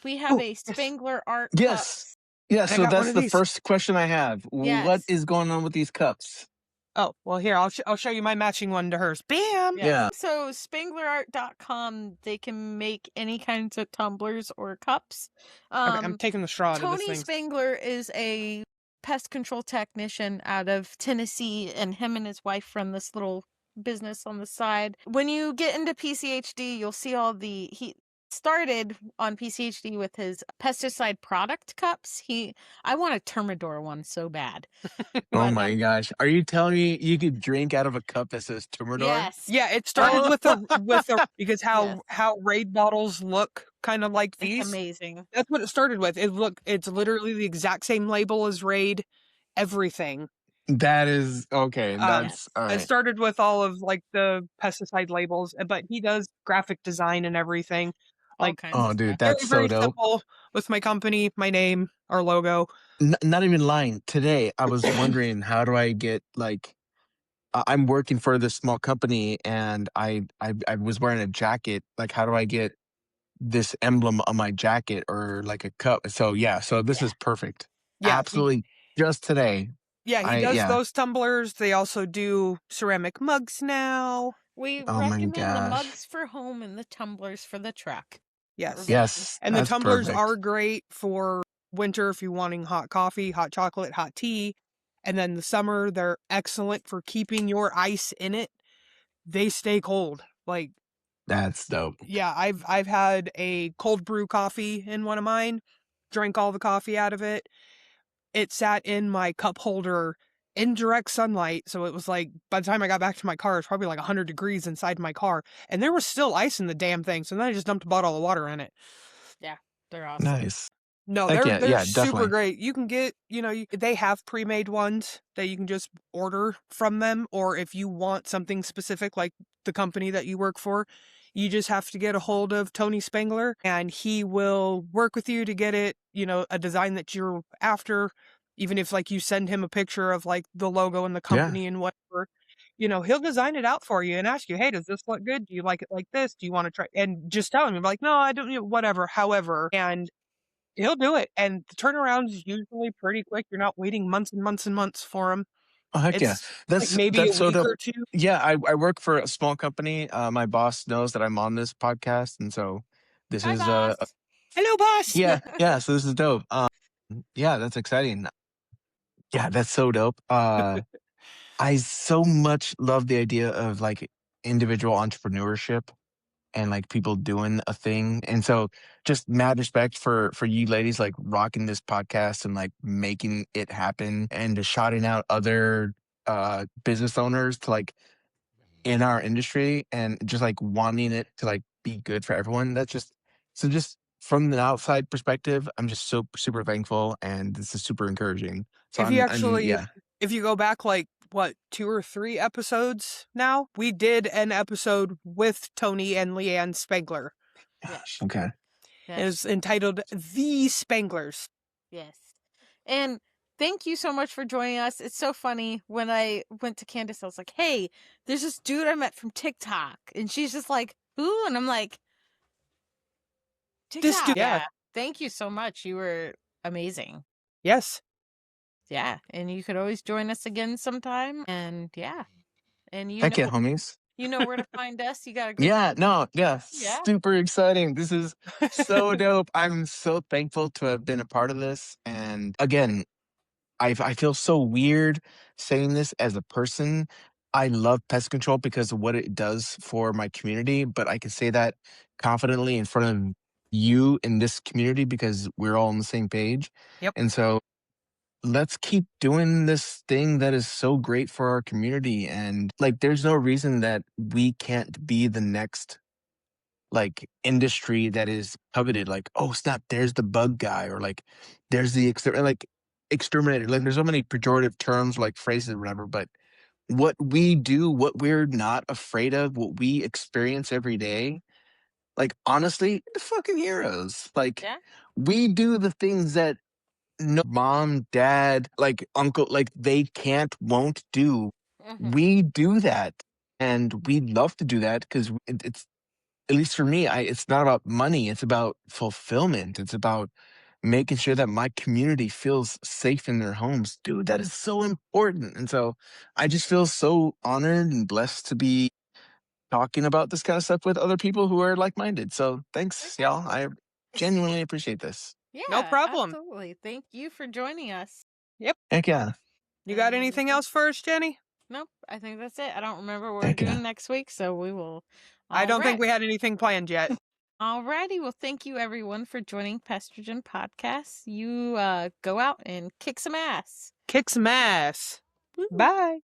Speaker 3: we have
Speaker 4: Oh,
Speaker 3: a Spangler art
Speaker 4: Yes.
Speaker 3: cups.
Speaker 4: Yeah,
Speaker 2: I
Speaker 4: so
Speaker 2: got one
Speaker 4: that's
Speaker 2: of
Speaker 4: the
Speaker 2: these.
Speaker 4: first question I have. What
Speaker 3: Yes.
Speaker 4: is going on with these cups?
Speaker 2: Oh, well, here, I'll show you my matching one to hers. Bam!
Speaker 4: Yeah.
Speaker 3: So spanglerart.com, they can make any kinds of tumblers or cups.
Speaker 2: Okay, I'm taking the straw out of this
Speaker 3: Tony
Speaker 2: thing.
Speaker 3: Spangler is a pest control technician out of Tennessee, and him and his wife run this little business on the side. When you get into PCHD, you'll see he started on PCHD with his pesticide product cups. I want a Termidor one so bad.
Speaker 4: Oh
Speaker 3: But,
Speaker 4: my gosh. Are you telling me you could drink out of a cup that says Termidor?
Speaker 3: Yes.
Speaker 2: Yeah, it started
Speaker 4: Oh.
Speaker 2: with a because
Speaker 3: Yes.
Speaker 2: how raid bottles look kind of like
Speaker 3: It's
Speaker 2: these.
Speaker 3: amazing.
Speaker 2: That's what it started with. It's literally the exact same label as Raid, everything.
Speaker 4: That is okay. That's
Speaker 3: Yes.
Speaker 4: all
Speaker 2: It
Speaker 4: right.
Speaker 2: started with all of like the pesticide labels, but he does graphic design and everything.
Speaker 3: All
Speaker 2: Like,
Speaker 3: kinds
Speaker 4: Oh,
Speaker 3: of
Speaker 4: dude,
Speaker 3: stuff.
Speaker 4: that's
Speaker 2: very, very
Speaker 4: so dope.
Speaker 2: simple with my company, my name, our logo.
Speaker 4: Not even lying. Today, I was wondering how do I get like I'm working for this small company and I was wearing a jacket. Like, how do I get this emblem on my jacket or like a cup? So yeah, so this
Speaker 3: Yeah.
Speaker 4: is perfect.
Speaker 2: Yeah,
Speaker 4: Absolutely. Just today.
Speaker 2: he does
Speaker 4: yeah.
Speaker 2: those tumblers. They also do ceramic mugs now.
Speaker 3: We
Speaker 4: Oh my
Speaker 3: recommend the
Speaker 4: gosh.
Speaker 3: mugs for home and the tumblers for the truck.
Speaker 2: Yes.
Speaker 4: Yes.
Speaker 2: And the
Speaker 4: that's
Speaker 2: tumblers
Speaker 4: perfect.
Speaker 2: are great for winter if you're wanting hot coffee, hot chocolate, hot tea. And then the summer, they're excellent for keeping your ice in it. They stay cold. Like,
Speaker 4: That's dope.
Speaker 2: yeah, I've had a cold brew coffee in one of mine, drank all the coffee out of it. It sat in my cup holder in direct sunlight. So it was like, by the time I got back to my car, it's probably like 100 degrees inside my car. And there was still ice in the damn thing. So then I just dumped a bottle of water in it.
Speaker 3: They're awesome.
Speaker 4: Nice.
Speaker 2: No,
Speaker 4: Heck
Speaker 2: they're
Speaker 4: yeah,
Speaker 2: super
Speaker 4: definitely.
Speaker 2: great. You can get, they have pre-made ones that you can just order from them, or if you want something specific like the company that you work for, you just have to get a hold of Tony Spangler and he will work with you to get it, a design that you're after, even if like you send him a picture of like the logo and the company and whatever. He'll design it out for you and ask you, hey, does this look good? Do you like it like this? Do you want to try? And just tell him, like, no, I don't, whatever, however. And he'll do it. And the turnaround is usually pretty quick. You're not waiting months and months and months for him.
Speaker 4: Oh, heck yeah.
Speaker 2: It's like maybe a
Speaker 4: That's so
Speaker 2: week
Speaker 4: dope.
Speaker 2: or two.
Speaker 4: Yeah, I work for a small company. My boss knows that I'm on this podcast, and so this
Speaker 3: Hi,
Speaker 4: is
Speaker 3: boss.
Speaker 2: Hello, boss.
Speaker 4: yeah, so this is dope. Yeah, that's exciting. Yeah, that's so dope. I so much love the idea of like individual entrepreneurship and like people doing a thing. And so just mad respect for you ladies like rocking this podcast and like making it happen and just shouting out other business owners to like in our industry and just like wanting it to like be good for everyone. That's just so just from the outside perspective, I'm just so super thankful and this is super encouraging. So
Speaker 2: If you
Speaker 4: I'm
Speaker 2: actually,
Speaker 4: yeah.
Speaker 2: if you go back like what 2 or 3 episodes now, we did an episode with Tony and Leanne Spangler.
Speaker 3: Yes.
Speaker 4: Okay.
Speaker 2: It was entitled "The Spanglers."
Speaker 3: Yes. And thank you so much for joining us. It's so funny. When I went to Candace, I was like, hey, there's this dude I met from TikTok. And she's just like, who? And I'm like, TikTok.
Speaker 2: This dude, yeah.
Speaker 3: Thank you so much. You were amazing.
Speaker 2: Yes.
Speaker 3: Yeah. And you could always join us again sometime. And yeah. And
Speaker 4: Heck yeah, homies.
Speaker 3: you know where to find us. You got a good
Speaker 4: Yeah, no, yeah,
Speaker 3: Yeah.
Speaker 4: super exciting. This is so dope. I'm so thankful to have been a part of this. And again, I feel so weird saying this as a person. I love pest control because of what it does for my community, but I can say that confidently in front of you in this community because we're all on the same page.
Speaker 2: Yep.
Speaker 4: And so let's keep doing this thing that is so great for our community. And like, there's no reason that we can't be the next like industry that is coveted. Like, oh snap, there's the bug guy, or like, there's the exterminator. Like, there's so many pejorative terms, like phrases, or whatever. But what we do, what we're not afraid of, what we experience every day, like honestly, the fucking heroes. Like,
Speaker 3: Yeah.
Speaker 4: we do the things that no mom, dad, like uncle, like they can't, won't do. We do that. And we love to do that because it's, at least for me, it's not about money. It's about fulfillment. It's about making sure that my community feels safe in their homes. Dude, that is so important. And so I just feel so honored and blessed to be talking about this kind of stuff with other people who are like-minded. So thanks, y'all. I genuinely appreciate this.
Speaker 3: Yeah.
Speaker 2: No problem.
Speaker 3: Absolutely. Thank you for joining us.
Speaker 4: Heck yeah.
Speaker 2: You got anything else for us, Jenny?
Speaker 3: Nope. I think that's it. I don't remember what we're
Speaker 4: Heck yeah.
Speaker 3: doing next week, so we will.
Speaker 2: I don't think we had anything planned yet.
Speaker 3: Alrighty. Well, thank you everyone for joining Pestrogen Podcast. You go out and kick some ass.
Speaker 2: Kick some ass. Bye.